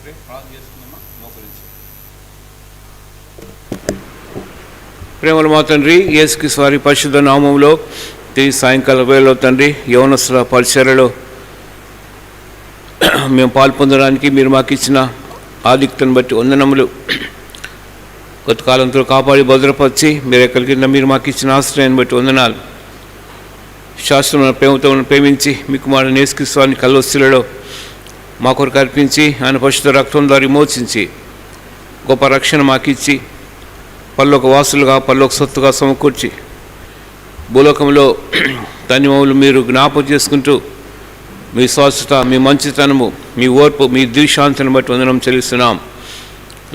ప్రార్థన చేసుకుందామా? మోకరించి. ప్రేమల మా తండ్రి, యేసుక్రీస్తు వారి పరిశుద్ధ నామములో ఈ సాయంకాల వేళలో తండ్రి యవనస్తుల పరిచర్యలో మేము పాల్పొందడానికి మీరు మాకు ఇచ్చిన ఆధిక్యతను బట్టి వందనములు. కొంతకాలంతో కాపాడి భద్రపరిచి మీరు ఎక్కడి కింద మీరు మాకు ఇచ్చిన ఆశ్రయాన్ని బట్టి వందనాలు. శాస్త్రమైన ప్రేమతో ప్రేమించి మీకు మా యేసుక్రీస్తు వారిని కల్వస్తులలో మా కొరకు అర్పించి ఆయన పరిశుద్ధ రక్తం ద్వారా విమోచించి గొప్ప రక్షణ మాకిచ్చి పరలోక వాసులుగా పరలోక సొత్తుగా సమకూర్చి భూలోకంలో ధన్యములు మీరు జ్ఞాపకం చేసుకుంటూ మీ స్వస్థత, మీ మంచితనము, మీ ఓర్పు, మీ దీశాంతను బట్టి వందనం చెల్లిస్తున్నాం.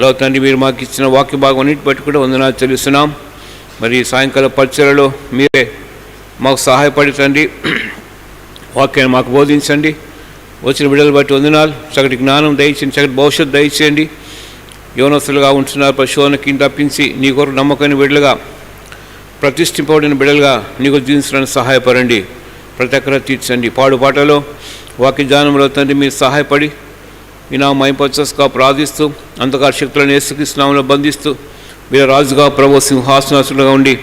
లో తండ్రి మీరు మాకు ఇచ్చిన వాక్య భాగం అన్నిటి బట్టి కూడా వందనాలు చెల్లిస్తున్నాం. మరి సాయంకాల పరిచర్యలో మీరే మాకు సహాయపడి తండ్రి వాక్యాన్ని మాకు బోధించండి. వచ్చిన బిడ్డలు బట్టి వందనాలు. చక్కటి జ్ఞానం దయచేయండి, చక్కటి భవిష్యత్తు దయచేయండి. యవనస్తులుగా ఉంటున్నారు, పరిశోధనకి తప్పించి నీ కొరకు నమ్మకమైన బిడ్డలుగా ప్రతిష్ఠింపబడిన బిడ్డలుగా నీకు జీవించడానికి సహాయపడండి. ప్రతి ఒక్కరూ తీర్చండి. పాటలో వాక్య జ్ఞానంలో తండ్రి మీరు సహాయపడి మీ నా మైపచ్చస్గా ప్రార్థిస్తూ అంతగా శక్తులను యేసుక్రీస్తు నామములో బంధిస్తూ మీరు రాజుగా ప్రభు సింహాసనాసులుగా ఉండి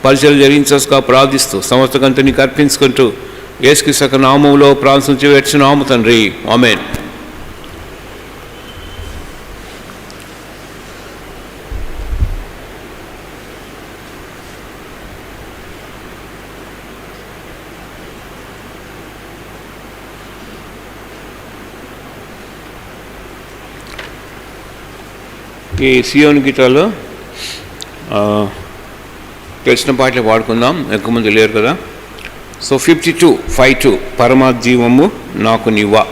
పరిచయం జరిగించస్గా ప్రార్థిస్తూ సమస్తకంతా నీకు అర్పించుకుంటూ యేసుక్రీస్తు నామములో ప్రార్థించి వేడుచున్నాము తండ్రి, ఆమేన్. ఈ సియోను గీతాలో తెలిసిన పాటలు పాడుకుందాం, ఎక్కువ మంది లేరు కదా. సో 52:5-2 పరమాజీవము నాకు నీవా.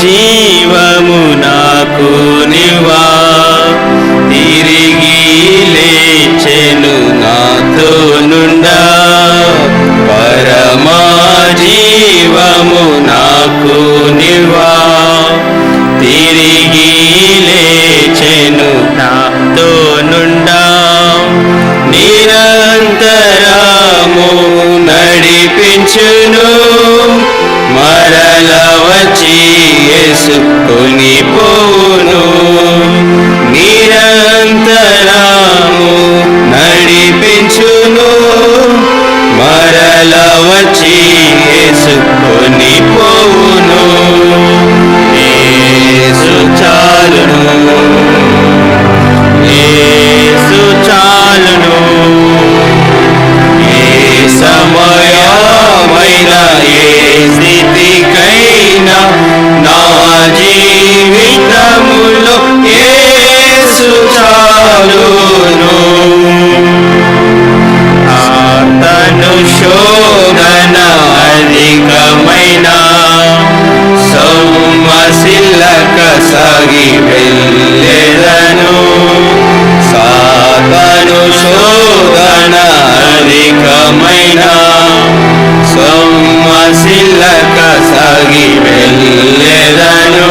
జీవము నాకు నీవా, తిరిగి లేచెను నాతో నుండా. పరమా జీవము నాకు నీవా, తిరిగి లేచెను నాతో నుండా. నిరంతరము నడిపించును, మరల వచ్చి యేసుకొని పోవును. నిరంతరము నడిపించును, మరల వచ్చి యేసుకొని పోవును. యేసు చాలును, యేసు చాలును. ఏ సమయమైన ఏ స్థితికైనా నా జీవితములో యేసు చాలును. అతను శోధన అధికమైన సొమ్మసిల్లక సాగి వెళ్ళెదను. సాతాను శోధన అధికమైన సొమ్మసిల్లక సాగి వెళ్ళెదను.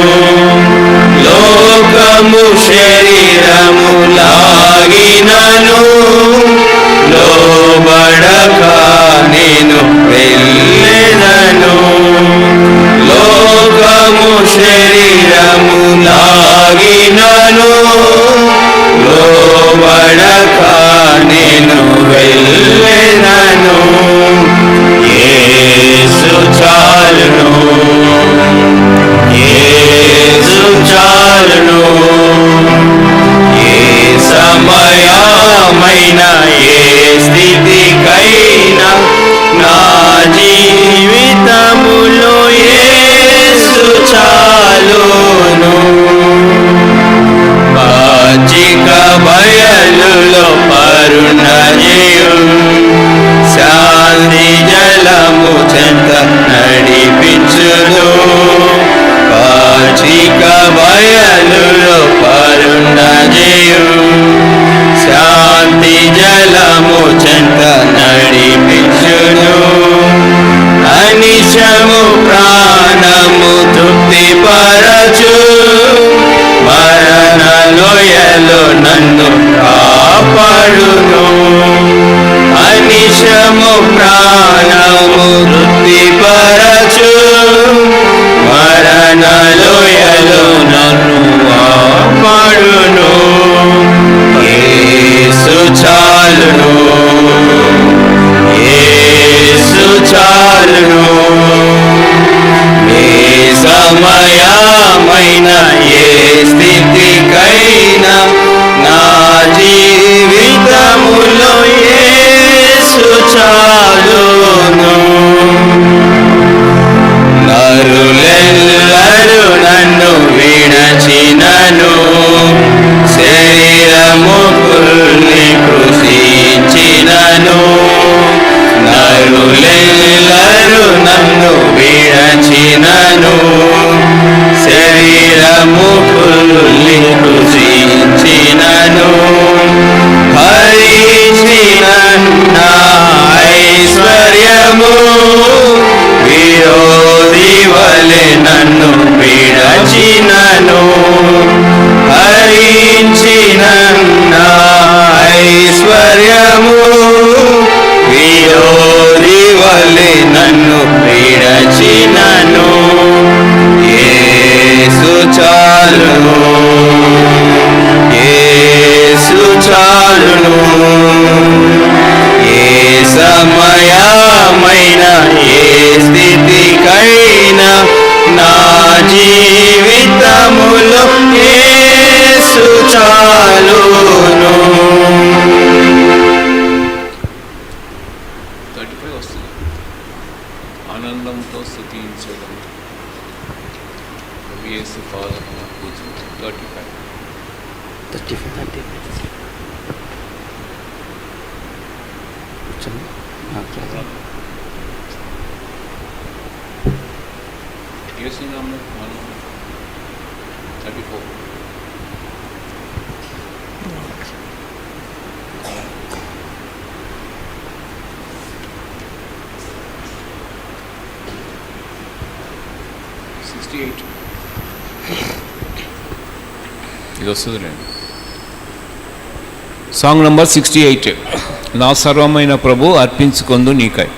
లోకము శరీరము లాగినను, లోబడక నేను వెళ్ళెదను. లోకము శరీరము లాగిన అయినను లోబడక నేను వెళ్ళెదను. యేసు చాలును, యేసు చాలును. ఏ సమయమైన ఏ స్థితికైనా నా జీవితములో యేసు చాలును. పచ్చిక బయలులో పరుణజేయు శాంతి జలము చెంత నడిపించును. పచ్చిక బయలులో పరుణజేయు శాంతి జలము చెంత నడిపించును. అనిశము ప్రాణము తృప్తిపరచు మరణ లోయలో నన్ను కాపాడును. అనిశము ప్రాణము తృప్తిపరచు మరణ లోయలో నన్ను కాపాడును. యేసు చాలును, యేసు చాలును. ఏ సమయమైన ఏ స్థితికైనా నా జీవితములో యేసు చాలును. నరులెల్లరూ నన్ను విడచినను శరీరము కుల్ని కృషించినను. నరులెల్లరూ నన్ను విడచినను శరీరము కుల్ని కృషించినను. హరించిన నా ఐశ్వర్యము విరోధి వలె నన్ను విడచినను. హరించిన నా ఐశ్వర్యము విరోధి వలె నన్ను విడచినను. యేసు చాలును, యేసు చాలును. ఏ సమయమైన ఏ స్థితికైనా నా జీవితములో యేసు చాలును. 35 వస్తుంది. ఆనందంతో స్తుతించడం యేసు పాదమున పూజించు. 35 యేసు నామమున మనం 34 68 ఇది వస్తుందిలేండి. Song number 68. నా సర్వమైన ప్రభు అర్పించుకొందు నీకై.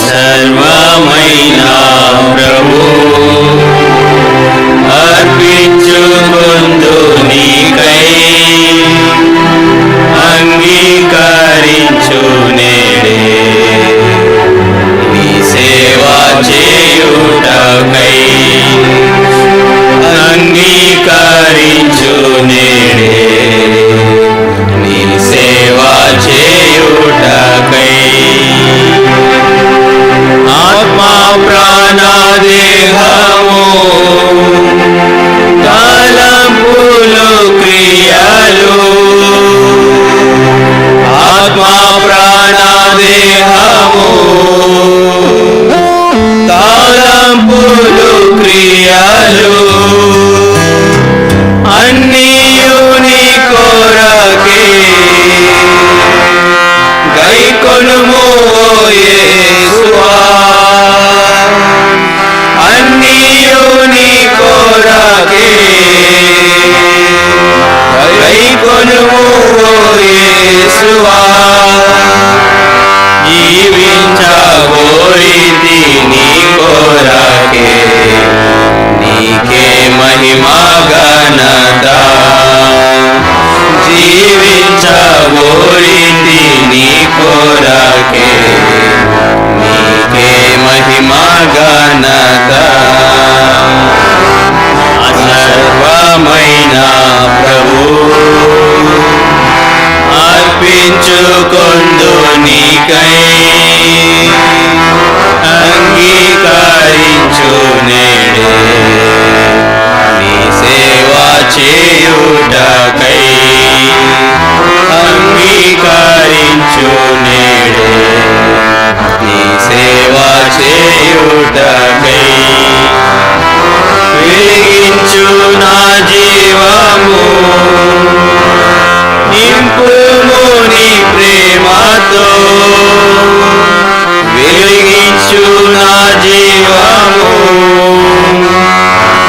సర్వమైన ప్రభు అర్పించుకొందు నీకై అంగీకరించు నేడే నీ సేవ చేయుటకై. అంగీకరించు నేడే నీ సేవ చేయుటకై. ఆత్మా ప్రాణ దేహము తలంపులు క్రియలు. ఆత్మా ప్రాణ దేహము తలంపులు యేసువా అన్నియు నీ కొరకే కైకొనుము ఓ యేసువా జీవించగోరితి నీ కొరకే నీకే మహిమా ఘనత జీవించగోరితి నీ కొరకే నీకే మహిమా ఘనత సర్వమైన ప్రభు అర్పించుకొందు నీకై అంగీకరించు నేడే నీ సేవ చేయుటకై అంగీకరించు నేడే నీ సేవ చేయుటకై వెలిగించు నా జీవము నింపుము నీ ప్రేమతో వెలిగించు నా జీవము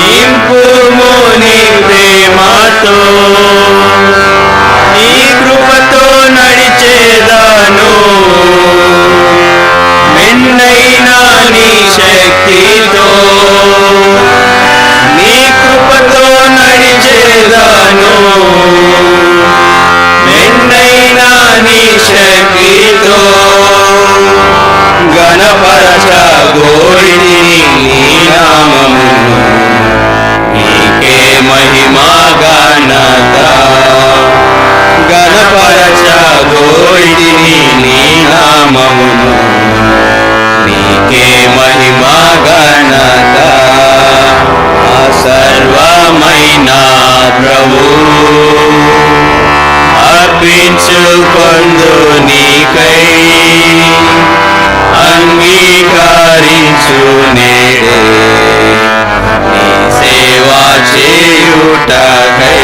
నింపుము నీ ప్రేమతో నీ కృపతో నడిచేదాను మెండైన నీ శక్తితో నీ కృపతో నడిచేదాను మెండైన నీ శక్తితో గణపరచగోరిని నీ నామము నీకే మహిమా ఘనత గణపరచగోరిని నీ నామమును నీకే మహిమా ఘనత సర్వమైన ప్రభు అర్పించుకొందు నీకై అంగీకరించు నేడే నీ సేవ చేయుటకై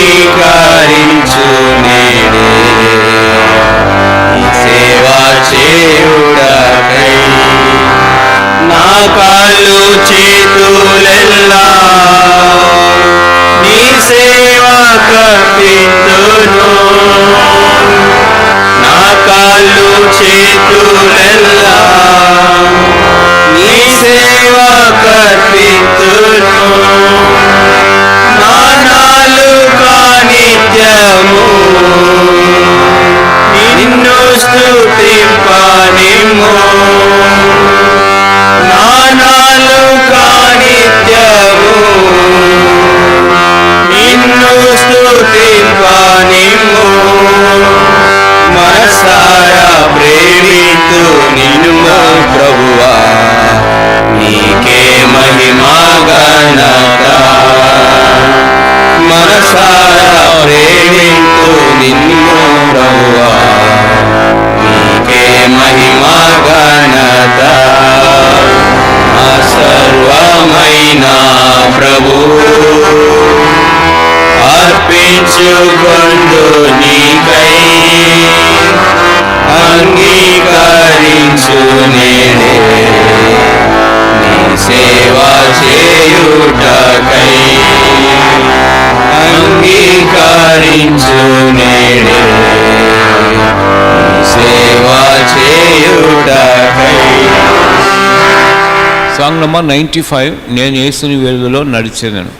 అంగీకరించు నేడే నీ సేవ చేయుటకై నా కాళ్ళు చేతులెల్లా నీ సేవ కర్పితును నా కాళ్ళు చేతులెల్లా నీ సేవ కర్పితును నా నాలుక నిత్యము నిన్ను స్తుతింపనిమ్ము నా నాలుక నిత్యము నిన్ను స్తుతింపనిమ్ము మనసారా ప్రేమితు నిన్ను ప్రభువా నీకే మహిమా ఘనత మనసారా ప్రేమితు నిన్ను ప్రభువా నీకే మహిమా ఘనత సర్వమైన ప్రభు అర్పించుకొందు నీకై అంగీకరించు నేడే నీ సేవ చేయుటకై అంగీకరించు నేడే నీ సేవ చేయుటకై. సాంగ్ నంబర్ 95 నేను యేసుని వెలుగులో నడిచేదను.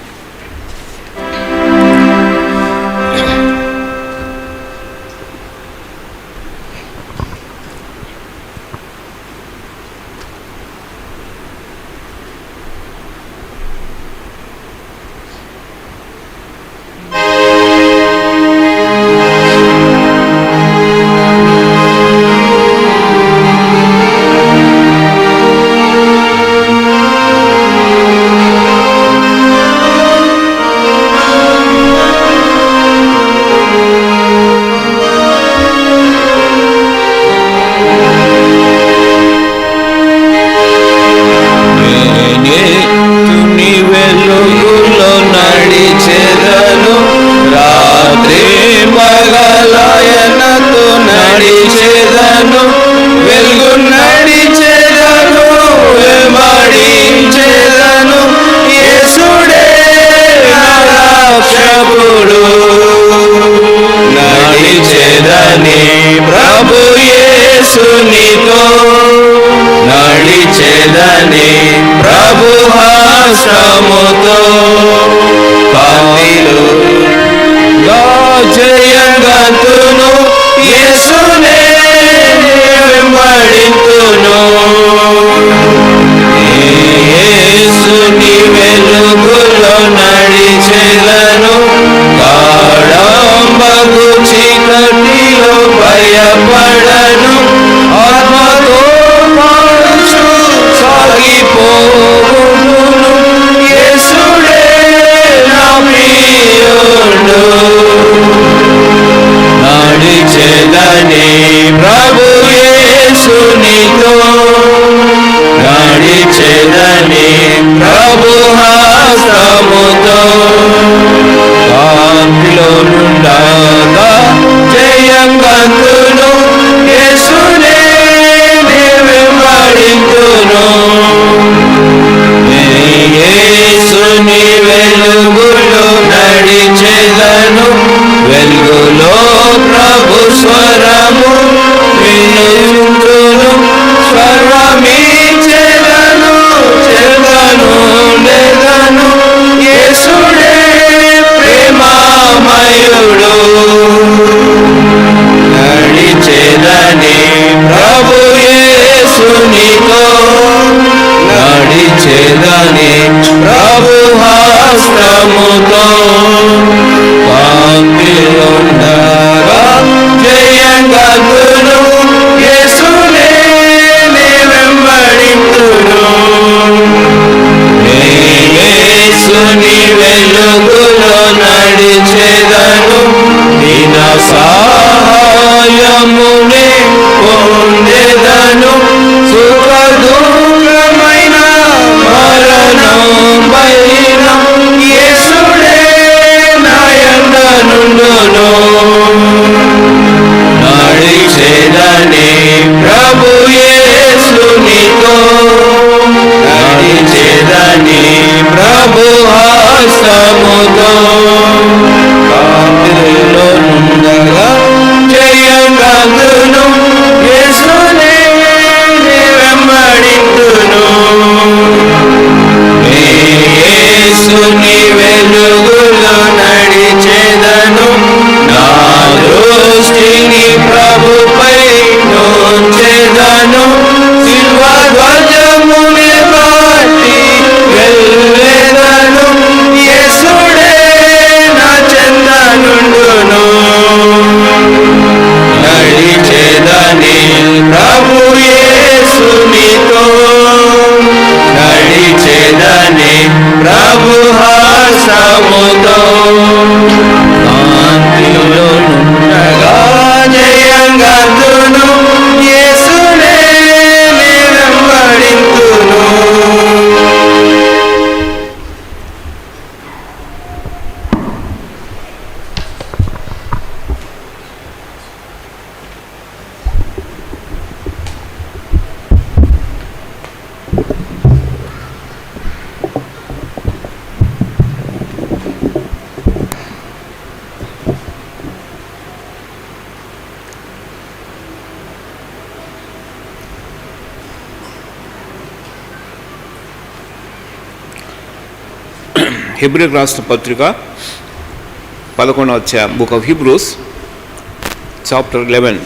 నా నడిచెదను వెలుగు నడిచెదను వెంబడించెదను యేసుడే నా రక్షకుడు నడిచెదని ప్రభు యేసునితో నడిచెదని ప్రభు హస్తముతో కాంతిలో జయంగతును యేసునే వెంబడింతును యేసుని వెలుగులో నడిచెదను కాళంబగు చీకటిలో భయపడను ఆత్మతో పాడుచు సాగిపోవును యేసుడే నా ప్రియుడు నడిచెదని ప్రభు యేసునితో నడిచెదని ప్రభు హస్తముతో కాంతిలో నుండగా జయంగతును యేసునే వెంబడింతును యేసుని వెలుగులో నడిచెదను వెలుగులో ప్రభు స్వరము వినుచును స్వరమిచ్చెదను చెదను లెదను యేసుడే ప్రేమమయుడు నడిచెదని ప్రభు యేసునితో నడిచెదని ప్రభు హస్తముతో కాంతిలోండగా జయంగతును యేసునే వెంబడింతును యేసుని వెలుగులో నడిచెదను దీన సహాయమునే పొందెదను సుఖ దుఃఖమైన మరణం పైన యేసుడే నాయందనుండును నడిచెదని ప్రభు యేసునితో నడిచెదని ప్రభు హస్తముతో కాంతిలో నుండగా జయంగతును యేసునే వెంబడింతును యేసుని వెలుగులో నడిచెదను నా దృష్టిని ప్రభుపై నుంచెదను శిల్వ ధ్వజముని బట్టి వెళ్ళెదను యేసుడే నా చెందనుండును నడిచెదని ప్రభు యేసునితో నడిచెదని ప్రభు హస్తముతో కాంతిలో నుండగా జయంగతును యేసునే వెంబడింతును హెబ్రీ రాష్ట్ర పత్రిక 11వ అధ్యాయం book of Hebrews chapter 11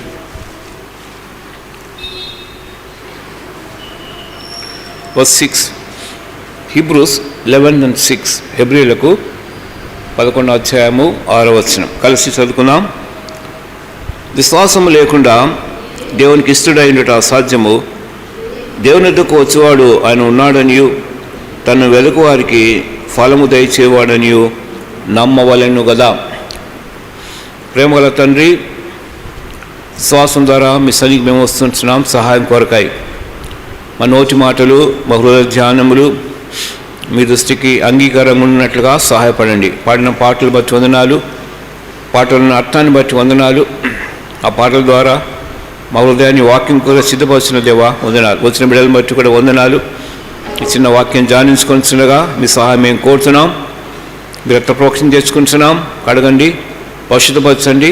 verse 6. Hebrews 11:6 హెబ్రీలకు 11వ అధ్యాయము 6వ వచనం కలిసి చదువుకుందాం. విశ్వాసము లేకుండా దేవునికి ఇష్టడైనట అసాధ్యము. దేవుని వద్దకు వచ్చేవాడు ఆయన ఉన్నాడనియు తను వెలుగు వారికి ఫలము దయచేవాడనియు నమ్మవలెను గదా. ప్రేమగల తండ్రి, విశ్వాసం ద్వారా మీ సన్నిధికి మేము వస్తున్నాం సహాయం కొరకాయి. మా నోటి మాటలు మా హృదయ ధ్యానములు మీ దృష్టికి అంగీకారంగా ఉన్నట్లుగా సహాయపడండి. పాడిన పాటలు బట్టి వందనాలు, పాటలను అర్థాన్ని బట్టి వందనాలు. ఆ పాటల ద్వారా మా హృదయాన్ని వాక్యం కూడా సిద్ధపరిచిన దేవా వందనాలు. వచ్చిన బిడ్డలను బట్టి కూడా వందనాలు. ఈ చిన్న వాక్యం ధ్యానించుకొనిచుండగా మీ సహాయం మేము కోరుతున్నాం. మీరు రక్త ప్రోక్షణ చేసుకుంటున్నాం. కడగండి, పరిశుద్ధపరచండి.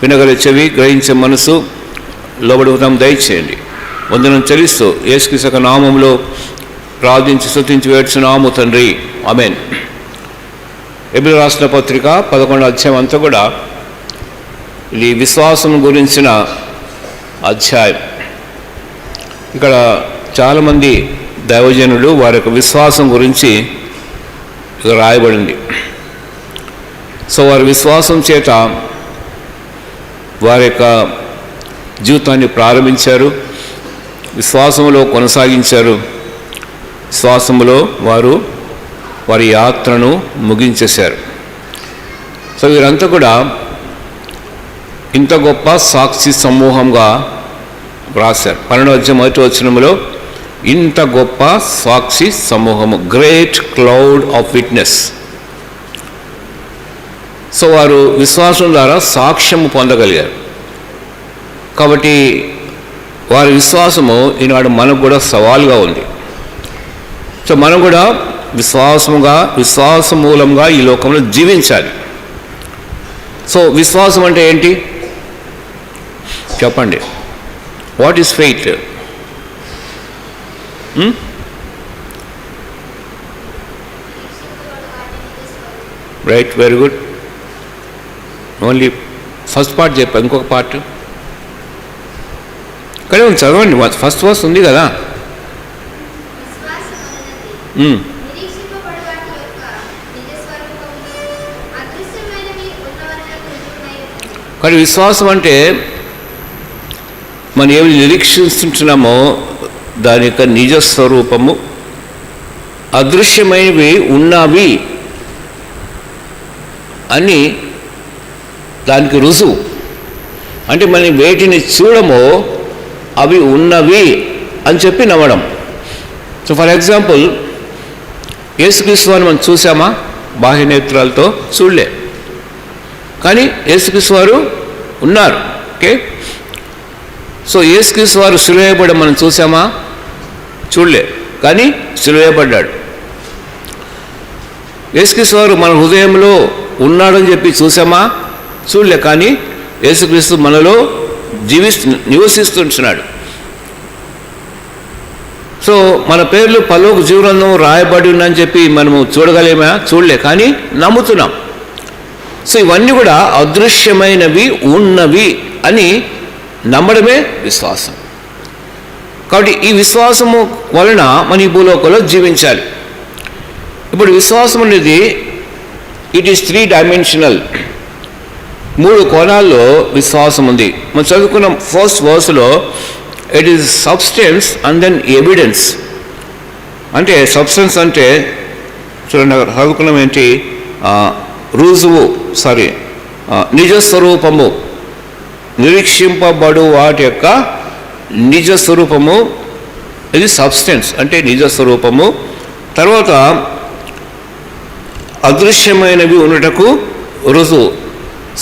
వినగల చెవి, గ్రహించే మనసు, లోబడి హృదయం దయచేయండి. వందనం చెల్లిస్తూ యేసుక్రీస్తు నామంలో ప్రార్థించి స్తుతించి వేడుచున్నాము తండ్రి, ఆమేన్. హెబ్రీయులకు రాసిన పత్రిక 11వ అధ్యాయం అంతా కూడా ఇది విశ్వాసం గురించిన అధ్యాయం. ఇక్కడ చాలామంది దైవజనులు వారి యొక్క విశ్వాసం గురించి ఇక్కడ రాయబడింది. సో వారి విశ్వాసం చేత వారి యొక్క జీవితాన్ని ప్రారంభించారు, విశ్వాసంలో కొనసాగించారు, విశ్వాసంలో వారు వారి యాత్రను ముగించేశారు. సో వీరంతా కూడా ఇంత గొప్ప సాక్షి సమూహంగా రాశారు. 12వ అధ్యాయం 1వ వచనంలో ఇంత గొప్ప సాక్షి సమూహము, great cloud of witness. So వారు విశ్వాసం ద్వారా సాక్ష్యము పొందగలిగారు. కాబట్టి వారి విశ్వాసము ఈనాడు మనకు కూడా సవాలుగా ఉంది. సో మనం కూడా విశ్వాస మూలంగా ఈ లోకంలో జీవించాలి. సో విశ్వాసం అంటే ఏంటి చెప్పండి? What is faith? Right, very good. Only first part చెప్పా, ఇంకొక పార్ట్ కానీ చదవండి. ఫస్ట్ వర్స్ ఉంది కదా. కానీ విశ్వాసం అంటే మనం ఏమి నిరీక్షిస్తుంటున్నామో దాని యొక్క నిజస్వరూపము, అదృశ్యమైనవి ఉన్నవి అని దానికి రుజువు. అంటే మనం వేటిని చూడమో అవి ఉన్నవి అని చెప్పి నమ్మడం. సో ఫర్ ఎగ్జాంపుల్ యేసుక్రీస్తు వారిని మనం చూసామా? బాహ్య నేత్రాలతో చూడలే, కానీ యేసుక్రీస్తు వారు ఉన్నారు. ఓకే, సో యేసుక్రీస్తు వారు సిలువేయబడడం మనం చూసామా? చూడలే, కానీ సిలువేయబడ్డాడు. యేసుక్రీస్తు వారు మన హృదయంలో ఉన్నాడని చెప్పి చూసామా? చూడలే, కానీ యేసుక్రీస్తు మనలో నివసిస్తుంటున్నాడు. సో మన పేర్లు పరలోక జీవగ్రంథం రాయబడి ఉందని చెప్పి మనము చూడగలేమా? చూడలే, కానీ నమ్ముతున్నాం. సో ఇవన్నీ కూడా అదృశ్యమైనవి ఉన్నవి అని నమ్మడమే విశ్వాసం. కాబట్టి ఈ విశ్వాసము వలన మన ఈ భూలోకంలో జీవించాలి. ఇప్పుడు విశ్వాసం అనేది ఇట్ ఈస్ 3 డైమెన్షనల్. 3 కోణాల్లో విశ్వాసం ఉంది. మనం చదువుకున్న ఫస్ట్ వర్స్లో it is substance and then evidence. అంటే సబ్స్టెన్స్ అంటే చూడండి, చదువుకున్నాం ఏంటి? రుజువు, నిజస్వరూపము, నిరీక్షింపబడు వాటి యొక్క నిజస్వరూపము, ఇది సబ్స్టెన్స్ అంటే నిజస్వరూపము. తర్వాత అదృశ్యమైనవి ఉన్నటకు రుజువు.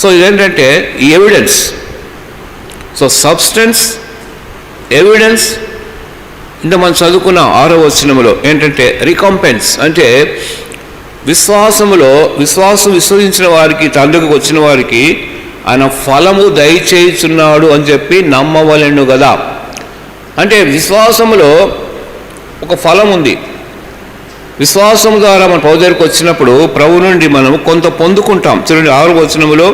సో ఇదేంటంటే ఎవిడెన్స్. So substance, evidence. ఇంత మనం చదువుకున్న 6వ వచనంలో ఏంటంటే రికంపెన్స్. అంటే విశ్వాసం విశ్వసించిన వారికి, తండ్రికి వచ్చిన వారికి ఆయన ఫలము దయచేయుచున్నాడు అని చెప్పి నమ్మవలెను కదా. అంటే విశ్వాసములో ఒక ఫలం ఉంది. విశ్వాసం ద్వారా మన ప్రభు దగ్గరికి వచ్చినప్పుడు ప్రభు నుండి మనం కొంత పొందుకుంటాం. చూడండి 6వ వచనములో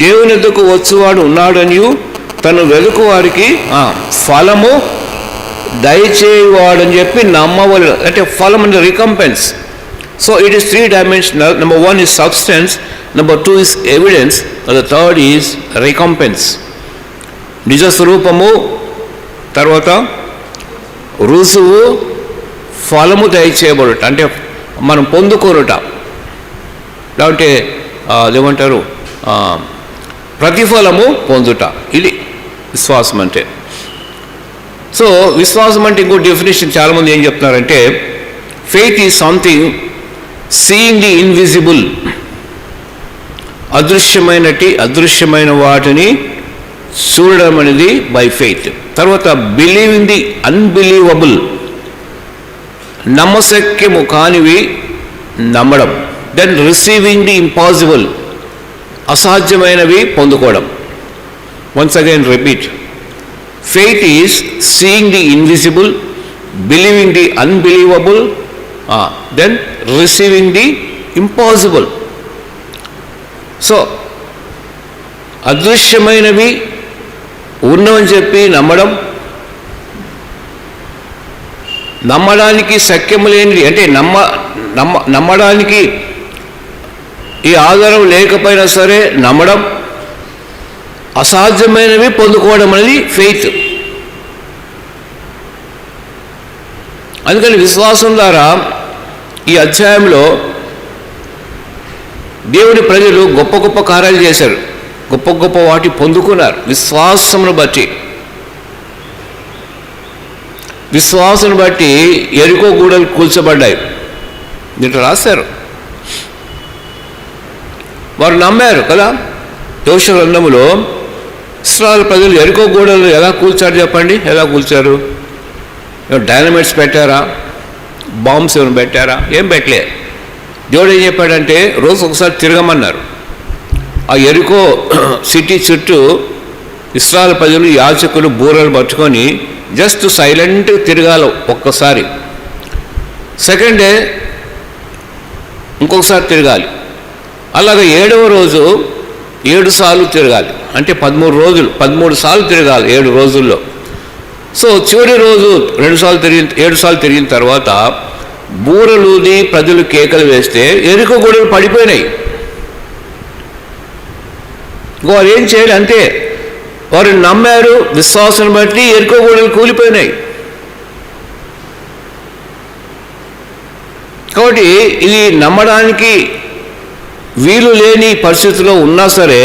దేవుని ఎద్దకు వచ్చువాడు ఉన్నాడనియు తను వెలుకు వారికి ఫలము దయచేయువాడని చెప్పి నమ్మవలెను. అంటే ఫలం అంటే recompense. So it is 3 dimensional. Number 1 is substance, number 2 is evidence, and the third is recompense. నిజస్వరూపము, తర్వాత రుజువు, ఫలము దయచేయబడుట అంటే మనం పొందుకోనుట, లేదంటే ఏమంటారు ప్రతిఫలము పొందుట. ఇది విశ్వాసం అంటే. సో విశ్వాసం అంటే ఇంకో డెఫినేషన్ చాలామంది ఏం చెప్తున్నారంటే faith is something seeing the invisible. అదృశ్యమైన వాటిని చూడడం అనేది బై ఫెయిత్. తర్వాత బిలీవింగ్ ది అన్బిలీవబుల్, నమ్మశక్యము కానివి నమ్మడం. దెన్ రిసీవింగ్ ది ఇంపాసిబుల్, అసాధ్యమైనవి పొందుకోవడం. Once again repeat, faith is seeing the invisible, believing the unbelievable, then receiving the impossible. So అదృశ్యమైనవి ఉన్నవని చెప్పి నమ్మడం, నమ్మడానికి శక్యము లేనిది అంటే నమ్మడానికి ఈ ఆధారం లేకపోయినా సరే నమ్మడం, అసాధ్యమైనవి పొందుకోవడం అనేది ఫెయిత్. అందుకని విశ్వాసం ద్వారా ఈ అధ్యాయంలో దేవుని ప్రజలు గొప్ప గొప్ప కార్యాలు చేశారు, గొప్ప గొప్ప వాటి పొందుకున్నారు విశ్వాసమును బట్టి. విశ్వాసం బట్టి ఎరికో గూడలు కూల్చబడ్డాయి. దీంట్లో రాశారు, వారు నమ్మారు కదా. యెహోషువ గ్రంథములో ఇశ్రాయేలు ప్రజలు ఎరికో గూడలు ఎలా కూల్చారు చెప్పండి? ఎలా కూల్చారు? డైనమైట్స్ పెట్టారా? బాంబ్స్ ఏమైనా పెట్టారా? ఏం పెట్టలే. దేవుడు ఏం చెప్పాడంటే రోజు ఒకసారి తిరగమన్నారు. ఆ ఎరికో సిటీ చుట్టూ ఇశ్రాయేలు ప్రజలు యాజకులు బూరలు పట్టుకొని జస్ట్ సైలెంట్గా తిరగాలి ఒక్కసారి. సెకండ్ డే ఇంకొకసారి తిరగాలి. అలాగే 7వ రోజు 7 సార్లు తిరగాలి. అంటే 13 సార్లు తిరగాలి 7 రోజుల్లో. సో చివరి రోజు 7 సార్లు తిరిగిన తర్వాత బూరలుది ప్రజలు కేకలు వేస్తే ఎరికో గూడలు పడిపోయినాయి. వారు ఏం చేయాలి అంతే, వారు నమ్మారు, విశ్వాసం బట్టి ఎరికో గూడలు కూలిపోయినాయి. కాబట్టి ఇది నమ్మడానికి వీలు లేని పరిస్థితిలో ఉన్నా సరే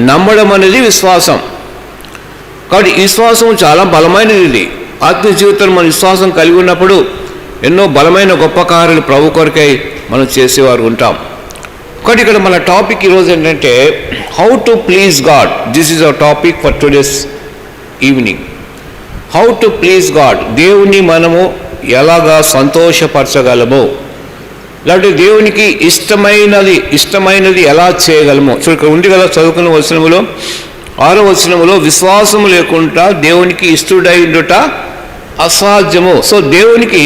నమ్మడం అనేది విశ్వాసం. కాబట్టి ఈ విశ్వాసం చాలా బలమైనది. ఇది ఆత్మీయ జీవితంలో మన విశ్వాసం కలిగి ఉన్నప్పుడు ఎన్నో బలమైన గొప్ప కార్యాలు ప్రభు కొరకై మనం చేసేవారు ఉంటాం. కాబట్టి ఇక్కడ మన టాపిక్ ఈరోజు ఏంటంటే how to please God. This is our topic for today's evening. How to please God, దేవుణ్ణి మనము ఎలాగా సంతోషపరచగలము, లేకపోతే దేవునికి ఇష్టమైనది ఎలా చేయగలము. సో ఇక్కడ ఉంది కదా చదువుకున్న వచనములో 6వ వచనములో, విశ్వాసము లేకుండా దేవునికి ఇష్టడై ఉండుట అసాధ్యము. సో దేవునికి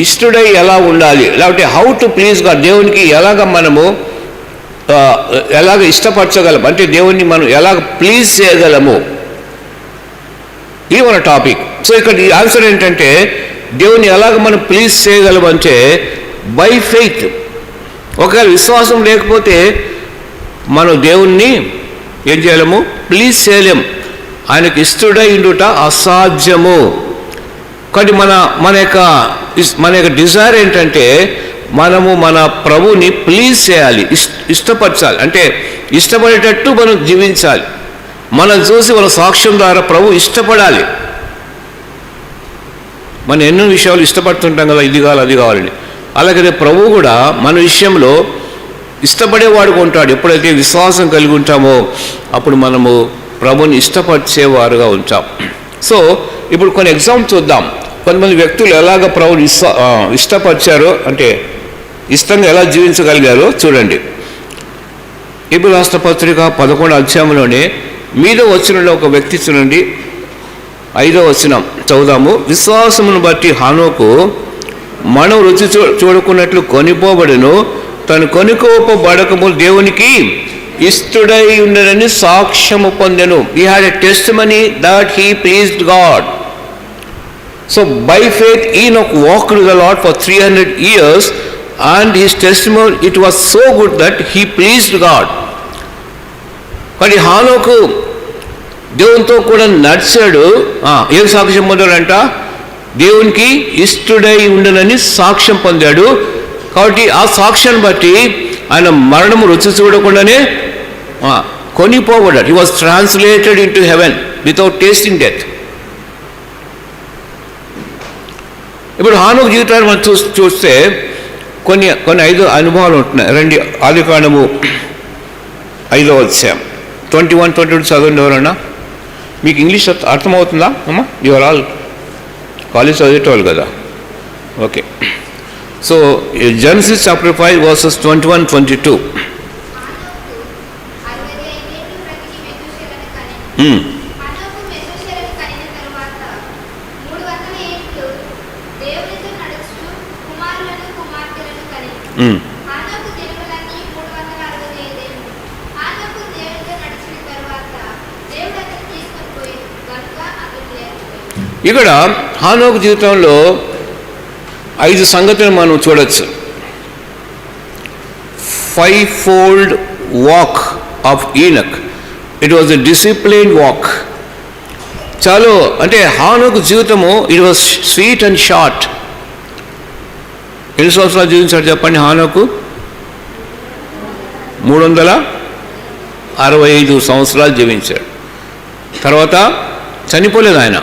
ఇష్టడై ఎలా ఉండాలి, లేకపోతే హౌ టు ప్లీజ్ గాడ్, దేవునికి ఎలాగ ఇష్టపరచగలము, అంటే దేవుణ్ణి మనం ఎలాగ ప్లీజ్ చేయగలము, ఇది మన టాపిక్. సో ఇక్కడ ఈ ఆన్సర్ ఏంటంటే దేవుని ఎలాగ మనం ప్లీజ్ చేయగలము అంటే బై ఫెయిత్. ఒకవేళ విశ్వాసం లేకపోతే మనం దేవుణ్ణి ఏం చేయలేము, ప్లీజ్ చేయలేము. ఆయనకి ఇష్టడై ఉండుట అసాధ్యము. కానీ మన యొక్క డిజైర్ ఏంటంటే మనము మన ప్రభుని ప్లీజ్ చేయాలి, ఇష్టపరచాలి. అంటే ఇష్టపడేటట్టు మనం జీవించాలి. మనం చూసి మన సాక్ష్యం ద్వారా ప్రభు ఇష్టపడాలి. మనం ఎన్నో విషయాలు ఇష్టపడుతుంటాం కదా, ఇది కావాలి అది కావాలని. అలాగే ప్రభు కూడా మన విషయంలో ఇష్టపడేవాడుగా ఉంటాడు. ఎప్పుడైతే విశ్వాసం కలిగి ఉంటామో అప్పుడు మనము ప్రభుని ఇష్టపరిచేవారుగా ఉంటాం. సో ఇప్పుడు కొన్ని ఎగ్జాంపుల్ చూద్దాం. కొంతమంది వ్యక్తులు ఎలాగ ప్రభుని ఇష్టపరిచారో, అంటే ఇష్టంగా ఎలా జీవించగలిగారో చూడండి. హెబ్రీ రాష్ట్ర పత్రిక 11వ అధ్యాయంలోనే మీద వచనంలో ఒక వ్యక్తి చూడండి, 5వ వచనం చదువుదాము. విశ్వాసమును బట్టి హానోకు మనం రుచి చూడుకున్నట్లు కొనిపోబడెను, తను కొనుకోపబడకము దేవునికి ఇష్టడై ఉండనని సాక్ష్యము పొందెను. He had a testimony that he pleased God. So by faith Enoch walked with the Lord for 300 years and his testimony it was so good that he pleased God. కానీ హానోకు దేవునితో కూడా నడిచాడు. ఏం సాక్ష్యం పొందాడంట? దేవునికి ఇష్టడై ఉండనని సాక్ష్యం పొందాడు. కాబట్టి ఆ సాక్ష్యాన్ని బట్టి ఆయన మరణము రుచి చూడకుండానే కొనిపోబడ్డాడు. He was translated into heaven without tasting death. ఇప్పుడు హానోకు జీవితాన్ని మనం చూస్తే కొన్ని 5 అనుభవాలు ఉంటున్నాయి. రండి, ఆదికాండము 5వ అధ్యాయం 21, 22 చదవండి ఎవరన్నా. మీకు ఇంగ్లీష్ అర్థమవుతుందా అమ్మా? యువర్ ఆల్ కాలేజ్ చదివేటవాళ్ళు కదా. Okay. So Genesis chapter 5 versus 21, 22. ఇక్కడ హానోకు జీవితంలో 5 సంగతులు మనం చూడొచ్చు. 5-fold walk of Enoch. It was a disciplined walk. చాలు అంటే హానోకు జీవితము it was sweet and short. ఎన్ని సంవత్సరాలు జీవించాడు చెప్పండి హానోకు? 365 సంవత్సరాలు జీవించాడు. తర్వాత చనిపోలేదు ఆయన.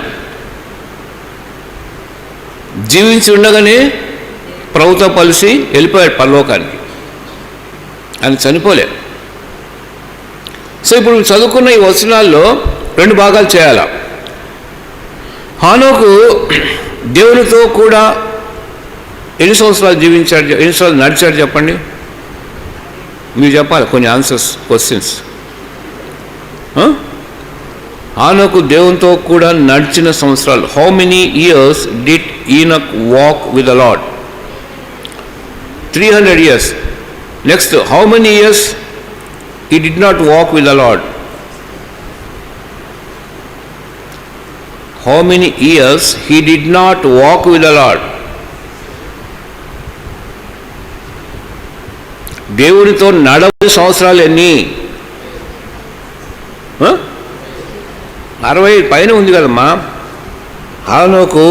జీవించి ఉండగానే ప్రభుతో కలిసి వెళ్ళిపోయాడు పరలోకానికి. ఆయన చనిపోలే. సో ఇప్పుడు చదువుకున్న ఈ వచనాల్లో 2 భాగాలు చేయాల. హానోకు దేవునితో కూడా ఎన్ని సంవత్సరాలు జీవించాడు, ఎన్ని సంవత్సరాలు నడిచాడు చెప్పండి? మీరు చెప్పాలి కొన్ని ఆన్సర్స్, క్వశ్చన్స్. హానోకు దేవునితో కూడా నడిచిన సంవత్సరాలు. How many years did ఈనక్ walk with the lord? 300 years. Next, how many years he did not walk with the Lord? How many years he did not walk with the Lord? దేవునితో నడవని సంవత్సరాలు ఎన్ని? 60 పైన ఉంది కదమ్మా. హానోకు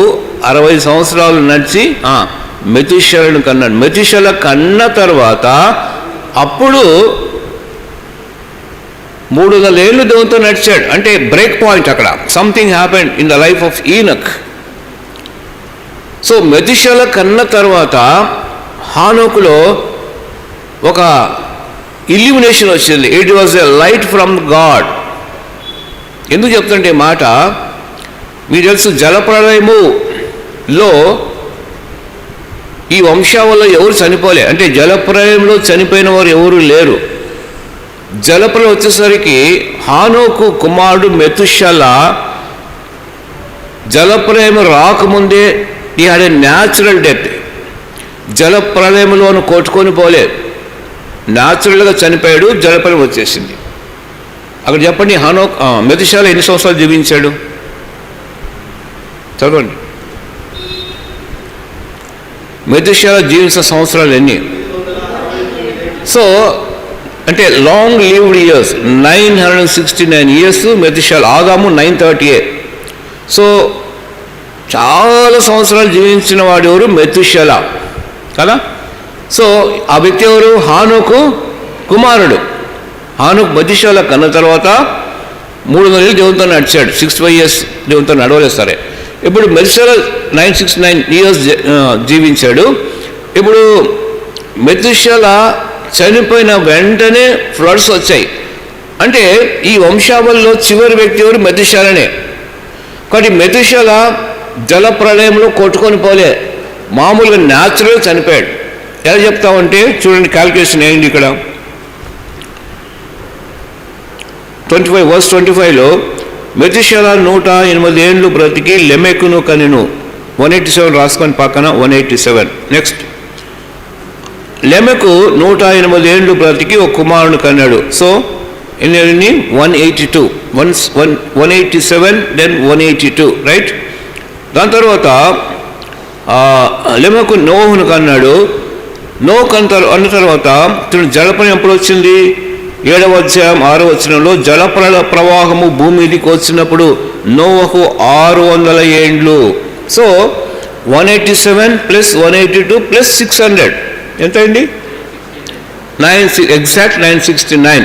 60 సంవత్సరాలు నడిచి మెతుషెలను కన్నాడు. మెతుషెల కన్న తర్వాత అప్పుడు 300 ఏళ్ళు దేవునితో నడిచాడు. అంటే బ్రేక్ పాయింట్ అక్కడ. Something happened in the life of Enoch. So Methuselah కన్న తర్వాత హానోకులో ఒక ఇల్యూమినేషన్ వచ్చింది. It was a light from God. ఎందుకు చెప్తుంటే మాట, మీకు తెలుసు జలప్రళయములో ఈ వంశావళిలో ఎవరు చనిపోలే. అంటే జలప్రళయంలో చనిపోయిన వారు ఎవరు లేరు. జలప్రళయం వచ్చేసరికి హానోకు కుమారుడు మెతుషెల జలప్రళయం రాకముందే ఈ హ్యాడ్ ఏ న్యాచురల్ డెత్. జలప్రళయంలోను కొట్టుకొని పోలే, న్యాచురల్గా చనిపోయాడు. జలప్రళయం వచ్చేసింది. అక్కడ చెప్పండి, మెతుషెల ఎన్ని సంవత్సరాలు జీవించాడు? చదవండి. మెతుషెల జీవించిన సంవత్సరాలు ఎన్ని? సో అంటే లాంగ్ లివ్డ్ ఇయర్స్ 969 years మెతుషెల. ఆదాము 938. సో చాలా సంవత్సరాలు జీవించిన వాడు ఎవరు? మెతుషెల కదా. సో ఆ వ్యక్తి ఎవరు? హానోకు కుమారుడు. హానోకు మెతుషెల కన్న తర్వాత 300 ఏళ్ళు దేవునితో నడిచాడు. 65 years దేవునితో నడవలేదు. సరే, ఇప్పుడు మెతుషెల 969 years జీవించాడు. ఇప్పుడు మెతుషెల చనిపోయిన వెంటనే ఫ్లడ్స్ వచ్చాయి. అంటే ఈ వంశావళిలో చివరి వ్యక్తి ఎవరు? మెతుషెలనే. కాబట్టి మెతుషెల జలప్రళయంలో కొట్టుకొని పోలే, మామూలుగా న్యాచురల్గా చనిపోయాడు. ఎలా చెప్తామంటే చూడండి, క్యాల్కులేషన్ ఏంటి ఇక్కడ. 25 verse 25లో మెతుషెల 108 ఏళ్ళు బ్రతికి లెమెకును కనెను. 187 రాసుకొని పక్కన 187. నెక్స్ట్, లెమెకు 108 ఏళ్ళు బ్రతికి ఒక కుమారుని కన్నాడు. సో ఎన్ని? 182. 187 దెన్ 182, రైట్. దాని తర్వాత లెమెకు నోహును కన్నాడు. నోహు అన్న తర్వాత జలప్రళయం ఎప్పుడు వచ్చింది? 7వ అధ్యాయం 6వ వచనంలో ప్రవాహము భూమి మీదకి వచ్చినప్పుడు నోహు 600 ఏండ్లు. సో 187 + 182 + 600 ఎంత అయింది? ఎగ్జాక్ట్ 969.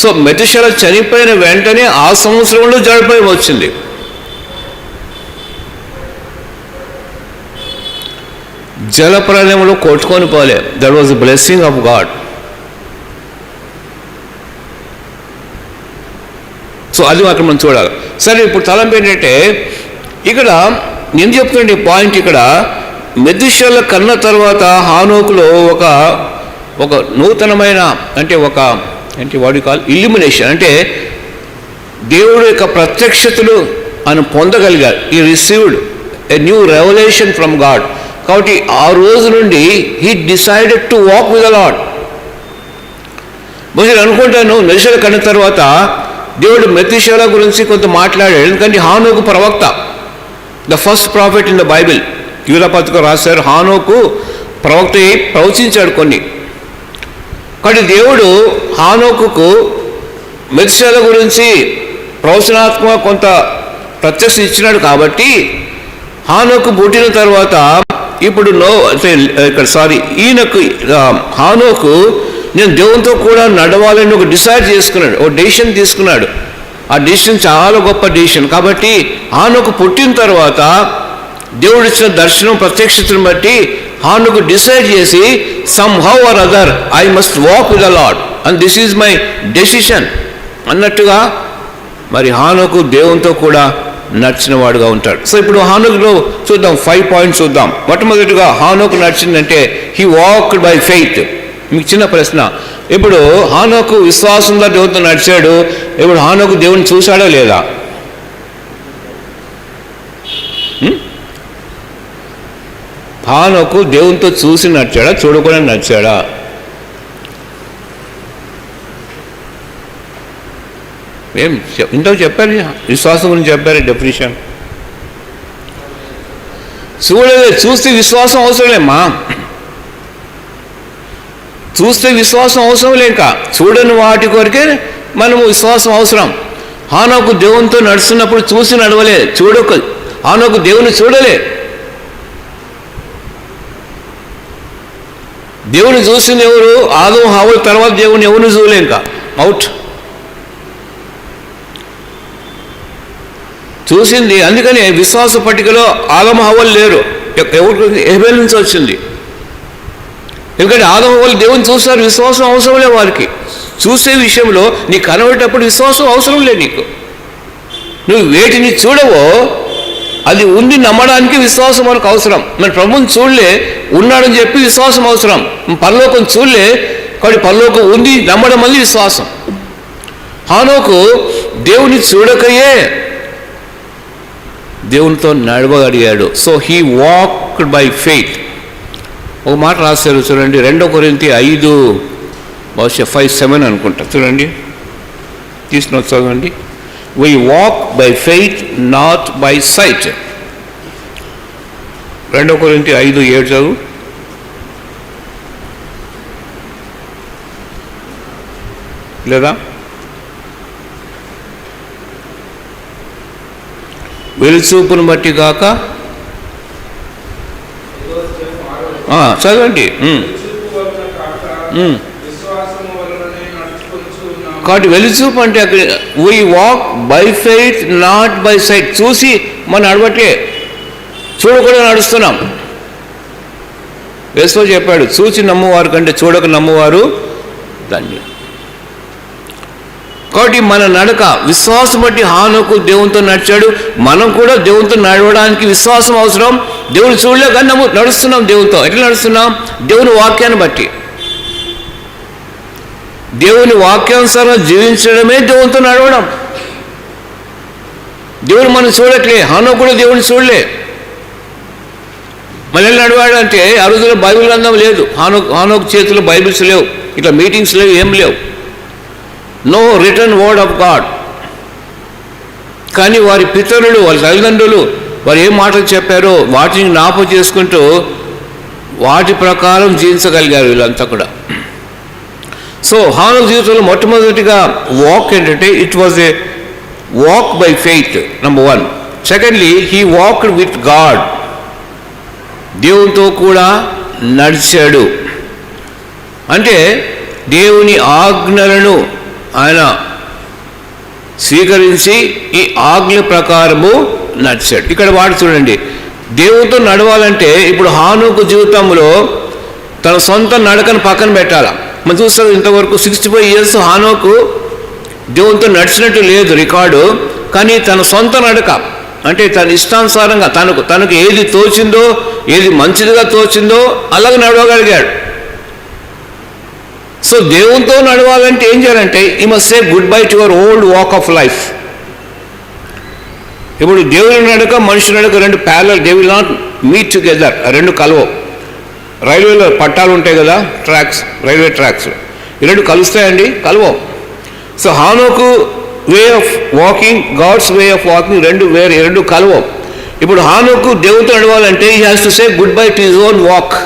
సో మెతుషెల చనిపోయిన వెంటనే ఆ సంవత్సరంలో జలప్రళయం వచ్చింది. జలప్రళయంలో కొట్టుకొని పోలే. That was the blessing of God. So అది మాత్రం మనం చూడాలి. సరే, ఇప్పుడు తలంపు ఏంటంటే ఇక్కడ నేను చెప్తున్న పాయింట్, ఇక్కడ మెతుషెల కన్న తర్వాత హానోకులో ఒక నూతనమైన అంటే వాడి కాల్ ఇల్యూమినేషన్, అంటే దేవుడు యొక్క ప్రత్యక్షతలు ఆయన పొందగలిగారు. ఈ received a new revolution from God. కాబట్టి ఆ రోజు నుండి he decided to walk with the lord. నేను అనుకుంటాను మెతుషెల కన్న తర్వాత దేవుడు మెతుషెల గురించి కొంత మాట్లాడాడు. ఎందుకంటే హానోకు ప్రవక్త, the first prophet in the Bible. యూరపత్రిక రాశారు, హానోకు ప్రవక్త ప్రవచించాడు కొన్ని. కాబట్టి దేవుడు హానోకుకు మెతుషెల గురించి ప్రవచనాత్మక కొంత ప్రత్యక్ష ఇచ్చినాడు. కాబట్టి హానోకు పుట్టిన తర్వాత ఇప్పుడు ఈయనకు హానోకు నేను దేవునితో కూడా నడవాలని ఒక డిసైడ్ చేసుకున్నాడు, ఒక డెసిషన్ తీసుకున్నాడు. ఆ డెసిషన్ చాలా గొప్ప డెసిషన్. కాబట్టి హానోకు పుట్టిన తర్వాత దేవుడు ఇచ్చిన దర్శనం ప్రత్యక్షతను బట్టి హానోకు డిసైడ్ చేసి somehow or other I must walk with the Lord and this is my decision అన్నట్టుగా మరి హానోకు దేవునితో కూడా నడిచిన వాడుగా ఉంటాడు. సో ఇప్పుడు హానోకులో చూద్దాం, 5 పాయింట్స్ చూద్దాం. మొట్టమొదటిగా హానోకు నడిచిందంటే హీ వాక్డ్ బై ఫెయిత్. మీకు చిన్న ప్రశ్న, ఇప్పుడు హానోకు విశ్వాసంగా దేవునితో నడిచాడు. ఇప్పుడు హానోకు దేవుని చూశాడా లేదా? హానోకు దేవునితో చూసి నడిచాడా, చూడకుండా నడిచాడా? ఏం ఇంతకు చెప్పారు, విశ్వాసం గురించి చెప్పారు డెఫినిషన్. చూస్తే విశ్వాసం అవసరమేమ్మా, చూస్తే విశ్వాసం అవసరం లేక చూడని వాటి కొరకే మనము విశ్వాసం అవసరం. హానోకు దేవునితో నడుస్తున్నప్పుడు చూసి నడవలే, హానోకు దేవుని చూడలే. దేవుని చూసింది ఎవరు? ఆదము హవ్వల తర్వాత దేవుని ఎవరిని చూడలే, ఇంకా అవుట్ చూసింది. అందుకని విశ్వాస పట్టికలో ఆదము హవ్వలు లేరు. ఎవరు? హేబెల్ నుంచి వచ్చింది. ఎందుకంటే ఆదము హవ్వలు దేవుని చూస్తారు, విశ్వాసం అవసరం లే వారికి. చూసే విషయంలో నీకు కనబడేటప్పుడు విశ్వాసం అవసరం లేదు. నీకు నువ్వు వేటిని చూడవో అది ఉంది నమ్మడానికి విశ్వాసం మనకు అవసరం. మన ప్రభువుని చూడలే, ఉన్నాడని చెప్పి విశ్వాసం అవసరం. పరలోకం చూడలే, కాబట్టి పరలోకం ఉంది నమ్మడం మళ్ళీ విశ్వాసం. హానోకు దేవుని చూడకయే దేవునితో నడవగలిగాడు. So he walked by faith. ఒక మాట రాశారు చూడండి, 2 కొరింథీ 5 బహుశా 5:7 అనుకుంటా. చూడండి, తీసుకుని చదవండి. We walk by faith, not by sight. 2 కొరింథీ 5:7 చదువు. లేదా వెలుచూపును బట్టి కాక చదవండి. కాబట్టి వెలుచూపు అంటే అక్కడ we walk by faith not by sight. చూసి మనం నడవట్లే, చూడకుండా నడుస్తున్నాం. యేసు చెప్పాడు, చూసి నమ్మువారు కంటే చూడక నమ్మువారు ధన్యులు. కాబట్టి మన నడక విశ్వాసం బట్టి హానోకు దేవునితో నడిచాడు. మనం కూడా దేవునితో నడవడానికి విశ్వాసం అవసరం. దేవుని చూడలే కానీ నడుస్తున్నాం దేవునితో. ఎట్లా నడుస్తున్నాం? దేవుని వాక్యాన్ని బట్టి. దేవుని వాక్యానుసారం జీవించడమే దేవునితో నడవడం. దేవుని మనం చూడట్లే, హానోకు కూడా దేవుని చూడలే. మళ్ళీ నడవాడు అంటే ఆ రోజుల్లో బైబిల్ గ్రంథం లేదు. హానోకు చేతిలో బైబిల్స్ లేవు, ఇట్లా మీటింగ్స్ లేవు, ఏం లేవు. No written word of God. కానీ వారి పితరులు, వారి తల్లిదండ్రులు వారు ఏం మాటలు చెప్పారో వాటిని జ్ఞాపకం చేసుకుంటూ వాటి ప్రకారం జీవించగలిగారు వీళ్ళంతా కూడా. సో హానోకు జీవితంలో మొట్టమొదటిగా వాక్ ఏంటంటే it was a walk by faith, number 1. Secondly he walked with God. దేవునితో కూడా నడిచాడు. అంటే దేవుని ఆజ్ఞలను ఆయన స్వీకరించి ఈ ఆజ్ఞ ప్రకారము నడిచాడు. ఇక్కడ వాడు చూడండి, దేవునితో నడవాలంటే ఇప్పుడు హానోకు జీవితంలో తన సొంత నడకను పక్కన పెట్టాల. మనం చూస్తాం ఇంతవరకు 65 years హానోకు దేవునితో నడిచినట్టు లేదు రికార్డు, కానీ తన సొంత నడక, అంటే తన ఇష్టానుసారంగా తనకు ఏది తోచిందో, ఏది మంచిదిగా తోచిందో అలాగే నడవగలిగాడు. సో దేవునితో నడవాలంటే ఏం చేయాలంటే you must say goodbye to your old walk of life. ఇప్పుడు దేవుని నడక మనిషి నడక రెండు parallel, they will not meet together, రెండు కలవవు. రైల్వేలో పట్టాలు ఉంటాయి కదా, ట్రాక్స్, రైల్వే ట్రాక్స్, ఈ రెండు కలుస్తాయండి? కలవవు. సో హానోకు way of walking, God's way of walking రెండు కలవవు. ఇప్పుడు హానోకు దేవునితో నడవాలంటే he has to say goodbye to his own walk.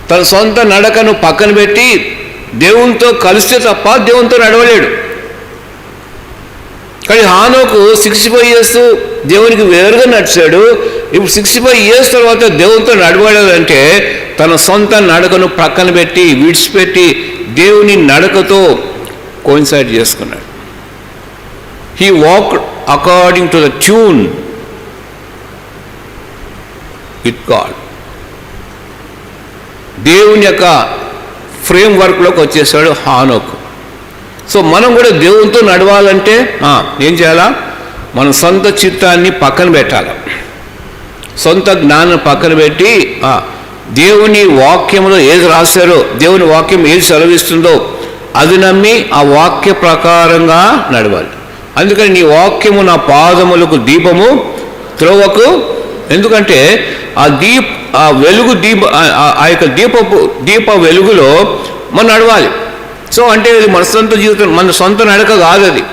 తన సొంత నడకను పక్కన పెట్టి దేవునితో కలిస్తే తప్ప దేవునితో నడవలేడు. కానీ హానోకు 65 years దేవునికి వేరుగా నడిచాడు. ఇప్పుడు 65 years తర్వాత దేవునితో నడవడాలంటే తన సొంత నడకను పక్కన పెట్టి విడిచిపెట్టి దేవుని నడకతో కోయిన్సైడ్ చేసుకున్నాడు. He walked according to the tune with God. దేవుని యొక్క ఫ్రేమ్ వర్క్లోకి వచ్చేసాడు హానోకు. సో మనం కూడా దేవునితో నడవాలంటే ఏం చేయాలా? మన సొంత చిత్తాన్ని పక్కన పెట్టాలి, సొంత జ్ఞానం పక్కన పెట్టి దేవుని వాక్యంలో ఏది రాశారో, దేవుని వాక్యం ఏది సెలవిస్తుందో అది నమ్మి ఆ వాక్య ప్రకారంగా నడవాలి. అందుకని నీ వాక్యము నా పాదములకు దీపము, త్రోవకు. ఎందుకంటే ఆ వెలుగు ఆ యొక్క దీప వెలుగులో మనం నడవాలి. సో అంటే అది మన సొంత జీవితం, మన సొంత నడక కాదు అది.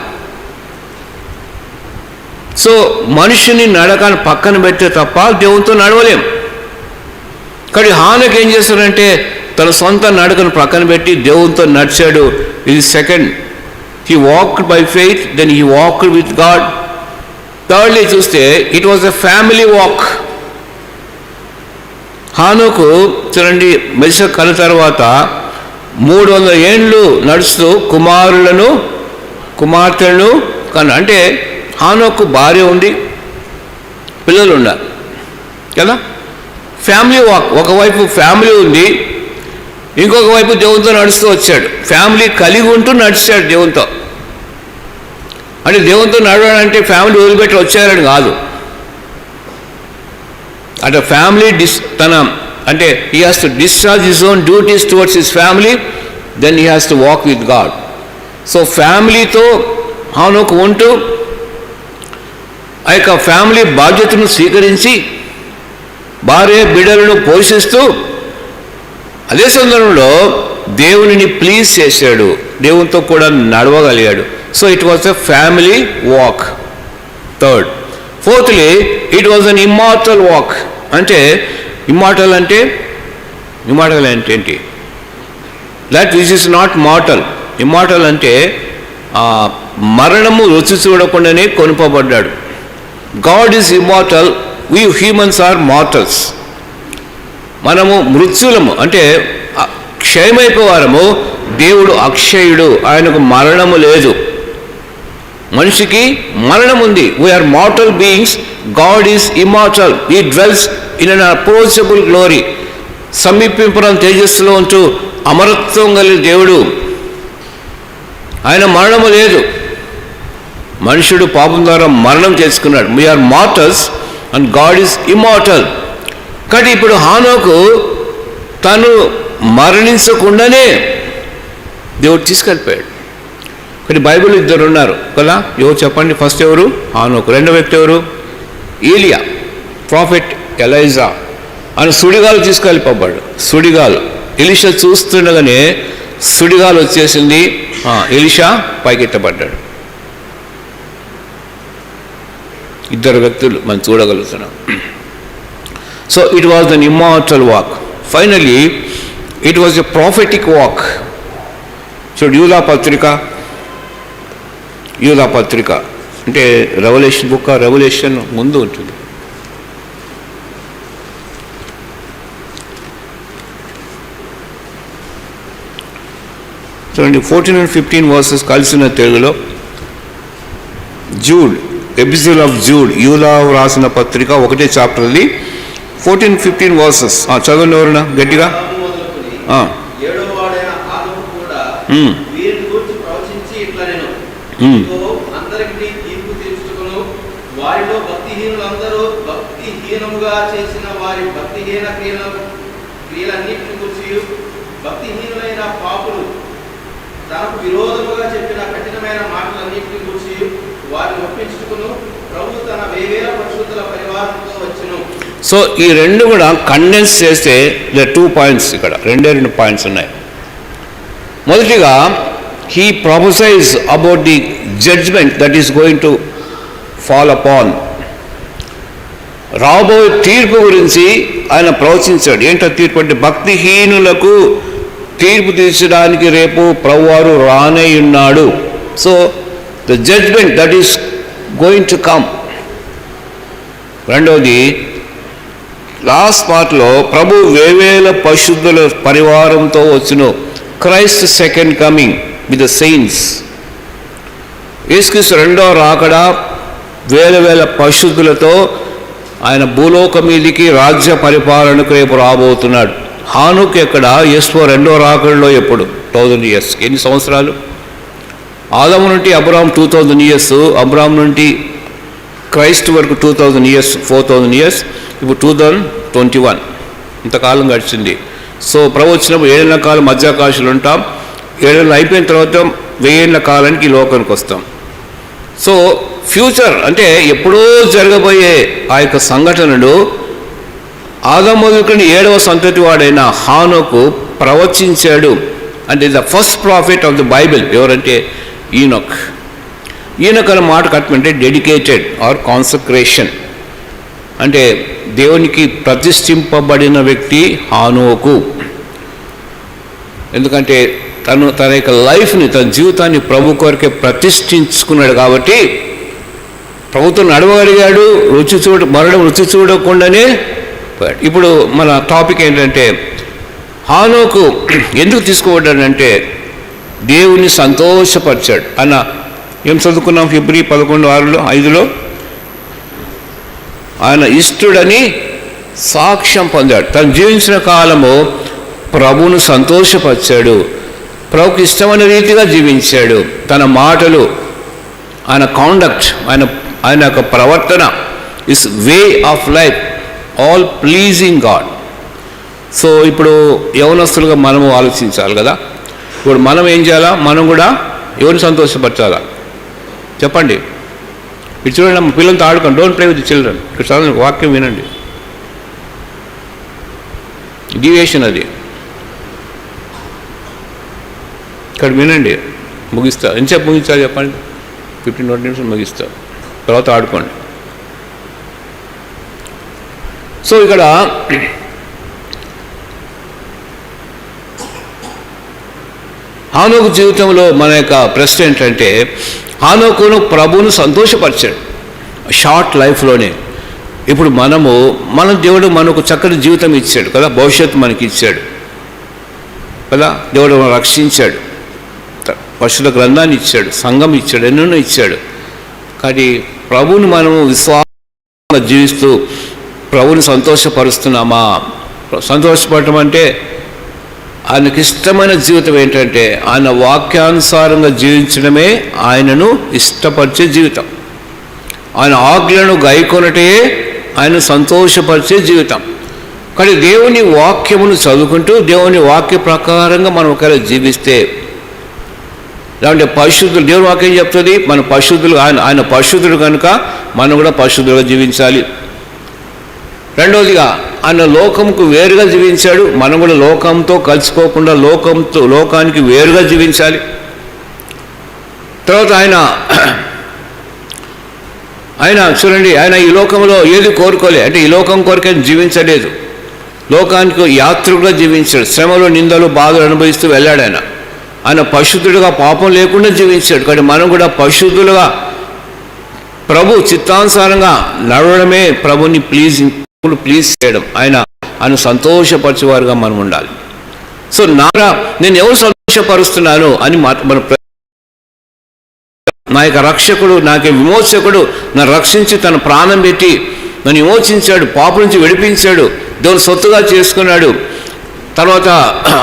సో మనిషిని నడకను పక్కన పెట్టే తప్ప దేవునితో నడవలేం. కానీ హానోకు ఏం చేస్తాడంటే తన సొంత నడకను పక్కన పెట్టి దేవునితో నడిచాడు. ఇది second. He walked by faith, then he walked with God. Thirdly చూస్తే it was a family walk. హానోకు చూడండి, మెష కల తర్వాత 300 ఏండ్లు నడుస్తూ కుమార్తెలను అంటే హానోకు భార్య ఉంది, పిల్లలు ఉన్నారు కదా. Family walk. ఒకవైపు ఫ్యామిలీ ఉంది, ఇంకొక వైపు దేవునితో నడుస్తూ వచ్చాడు. ఫ్యామిలీ కలిగి ఉంటూ నడిచాడు దేవునితో. అంటే దేవునితో నడవాలంటే ఫ్యామిలీ వదిలిపెట్టి వచ్చారని కాదు. అంటే ఫ్యామిలీ అంటే he has to discharge his own duties towards his family, then he has to walk with God. So ఫ్యామిలీతో హానోకు ఉంటూ ఆ యొక్క ఫ్యామిలీ బాధ్యతను స్వీకరించి భార్య బిడ్డలను పోషిస్తూ అదే సందర్భంలో దేవునిని ప్లీజ్ చేశాడు, దేవునితో కూడా నడవగలిగాడు. So it was a family walk. Third. Fourthly it was an immortal walk. అంటే ఇమ్మార్టల్ అంటే ఏంటి? That which is not mortal. Immortal అంటే మరణము రుచి చూడకుండానే కొనుపబడ్డాడు. God is immortal, we humans are mortals. మనము మృత్యులము, అంటే క్షయమైపోవారము. దేవుడు అక్షయుడు, ఆయనకు మరణము లేదు. మనిషికి మరణం ఉంది. We are mortal beings, God is immortal. He dwells in unapproachable glory. సమీపింపురం తేజస్సులో ఉంటూ అమరత్వం కలిగిన దేవుడు. ఆయన మరణము లేదు. మనుషుడు పాపం ద్వారా మరణం చేసుకున్నాడు. We are mortals and God is immortal. కాబట్టి ఇప్పుడు హానోకు తను మరణించకుండానే దేవుడు తీసుకెళ్ళిపోయాడు. కానీ బైబిల్ ఇద్దరు ఉన్నారు కదా, ఎవరు చెప్పండి? ఫస్ట్ ఎవరు? హానోకు. రెండో వ్యక్తి ఎవరు? ఏలియా, ప్రాఫెట్ ఎలైజా. ఆయన సుడిగాలు తీసుకెళ్ళిపోయాడు. సుడిగాలు ఎలీషా చూస్తుండగానే సుడిగాలు వచ్చేసింది. ఎలీషా పైకెత్తబడ్డాడు. ఇద్దరు వ్యక్తులు మనం చూడగలుగుతున్నాం. So it was an immortal walk. Finally it was a prophetic walk. చూడు, యూదా పత్రిక అంటే రెవల్యూషన్ బుక్, రెవల్యూషన్ ముందు ఉంటుంది. చూడండి, 14 and 15 వర్సెస్ కలిసిన తెలుగులో. జూడ్, ఎపిసోడ్ ఆఫ్ జూడ్, యూదా రాసిన పత్రిక 1వ చాప్టర్ అది. 14-15 వర్సెస్ చదవండి ఎవరన్నా గట్టిగా. అందరికీ తీర్పు తీర్చుకును. వారిలో భక్తిహీనులందరూ భక్తిహీనముగా చేసిన వారి భక్తిహీన క్రియలన్నింటిని గురించి భక్తిహీనులైన పాపులు తనకు విరోధముగా చెప్పిన కఠినమైన మాటలన్నింటిని గురించి వారిని ఒప్పించుకును. ప్రభు తన వేవేల పరిశుద్ధుల పరివారంతో వచ్చును. సో ఈ రెండు కూడా కండెన్స్ చేస్తే 2 పాయింట్స్, ఇక్కడ 2 పాయింట్స్ ఉన్నాయి. మొదటిగా he prophesies about the judgment that is going to fall upon. రాబోయే తీర్పు గురించి ఆయన ప్రవచించాడు. ఏంటో తీర్పు అంటే భక్తిహీనులకు తీర్పు తీర్చడానికి రేపు ప్రభువారు రానే ఉన్నాడు. So the judgement that is going to come. రెండవది లాస్ట్ పార్ట్లో ప్రభు వేవేల పరిశుద్ధుల పరివారంతో వచ్చును. Christ second coming with the saints. యేసుక్రీస్తు రెండో రాకడ వేల పరిశుద్ధులతో ఆయన భూలోకం మీదికి రాజ్య పరిపాలనకు రేపు రాబోతున్నాడు. హానుక్ ఎక్కడ? యేసు రెండో రాకడలో ఎప్పుడు? 1000 years. ఎన్ని సంవత్సరాలు? ఆదము నుండి అబ్రాహం 2000 years, అబ్రాహం నుండి క్రైస్ట్ వరకు 2000 years, 4000 years. ఇప్పుడు 2021 ఇంతకాలం గడిచింది. సో ప్రభు వచ్చినప్పుడు 7 ఏళ్ల కాలం మధ్యాకాశాలు ఉంటాం. 7 ఏళ్ళు అయిపోయిన తర్వాత 1000 ఏళ్ల కాలానికి ఈ లోకానికి వస్తాం. సో ఫ్యూచర్ అంటే ఎప్పుడో జరగబోయే ఆ యొక్క సంఘటనలు ఆదాము మొదలుకొని 7వ సంతతి వాడైన హానోకు ప్రవచించాడు. అంటే the first profit of the Bible ఎవరంటే ఈనోక్. ఈనోక్ అనే మాట కట్టమంటే డెడికేటెడ్ ఆర్ కాన్సక్రేషన్, అంటే దేవునికి ప్రతిష్ఠింపబడిన వ్యక్తి హానోకు. ఎందుకంటే తన యొక్క లైఫ్ని, తన జీవితాన్ని ప్రభు కొరకే ప్రతిష్ఠించుకున్నాడు కాబట్టి ప్రభుత్వం నడవగలిగాడు. మరణం రుచి చూడకుండానే. ఇప్పుడు మన టాపిక్ ఏంటంటే హానోకు ఎందుకు తీసుకోబడ్డాడంటే దేవుని సంతోషపరిచాడు అన్న. ఏం చదువుకున్నాం? ఫిబ్రవరి 11:5 ఆయన ఇష్టుడని సాక్ష్యం పొందాడు. తను జీవించిన కాలము ప్రభువును సంతోషపరిచాడు, ప్రభుకి ఇష్టమైన రీతిగా జీవించాడు. తన మాటలు, ఆయన కాండక్ట్, ఆయన యొక్క ప్రవర్తన is way of life all pleasing God. So ఇప్పుడు యవనస్తులుగా మనము ఆలోచించాలి కదా. ఇప్పుడు మనం ఏం చేయాలా? మనం కూడా ఎవరిని సంతోషపరచాలా? చెప్పండి. ఇప్పుడు చూడండి, మా పిల్లలతో ఆడుకోండి. Don't play with the children. ఇక్కడ చదవండి, వాక్యం వినండి. డివియేషన్ అది. ఇక్కడ వినండి, ముగిస్తా. ఎంతసేపు ముగిస్తా చెప్పండి? 15-20 నిమిషాలు ముగిస్తా, తర్వాత ఆడుకోండి. సో ఇక్కడ హానోకు జీవితంలో మన యొక్క ప్రశ్న ఏంటంటే హానోకును ప్రభువును సంతోషపరిచాడు షార్ట్ లైఫ్లోనే. ఇప్పుడు మన దేవుడు మనకు చక్కటి జీవితం ఇచ్చాడు కదా, భవిష్యత్తు మనకి ఇచ్చాడు కదా. దేవుడు మనం రక్షించాడు, పరిశుద్ధ గ్రంథాన్ని ఇచ్చాడు, సంఘం ఇచ్చాడు, ఎన్నెన్నో ఇచ్చాడు. కానీ ప్రభువుని మనము విశ్వాసంగా జీవిస్తూ ప్రభువుని సంతోషపరుస్తున్నామా? సంతోషపడటం అంటే ఆయనకి ఇష్టమైన జీవితం ఏంటంటే ఆయన వాక్యానుసారంగా జీవించడమే ఆయనను ఇష్టపరిచే జీవితం. ఆయన ఆజ్ఞలను గైకొనటే ఆయన సంతోషపరిచే జీవితం. కానీ దేవుని వాక్యమును చదువుకుంటూ దేవుని వాక్య ప్రకారంగా మనం ఒకవేళ జీవిస్తే, లేదంటే పరిశుద్ధులు, దేవుని వాక్యం చెప్తుంది మన పరిశుద్ధులు, ఆయన పరిశుద్ధుడు కనుక మనం కూడా పరిశుద్ధులుగా జీవించాలి. రెండవదిగా ఆయన లోకంకు వేరుగా జీవించాడు, మనం కూడా లోకంతో కలిసిపోకుండా లోకానికి వేరుగా జీవించాలి. తర్వాత ఆయన చూడండి, ఆయన ఈ లోకంలో ఏది కోరుకోలే, అంటే ఈ లోకం కోరికే జీవించలేదు. లోకానికి యాత్రికుగా జీవించాడు, శ్రమలు, నిందలు, బాధలు అనుభవిస్తూ వెళ్ళాడు. ఆయన పరిశుద్ధుడుగా పాపం లేకుండా జీవించాడు. కానీ మనం కూడా పరిశుద్ధులుగా ప్రభు చిత్తానుసారంగా నడవడమే ప్రభుని ప్లీజ్ చేయడం, ఆయన సంతోషపరిచేవారుగా మనం ఉండాలి. సో నేను ఎవరు సంతోషపరుస్తున్నాను అని మన నా యొక్క రక్షకుడు, నాకు విమోచకుడు నన్ను రక్షించి తన ప్రాణం పెట్టి నన్ను విమోచించాడు, పాపం నుంచి విడిపించాడు, దేవుని సొత్తుగా చేసుకున్నాడు. తర్వాత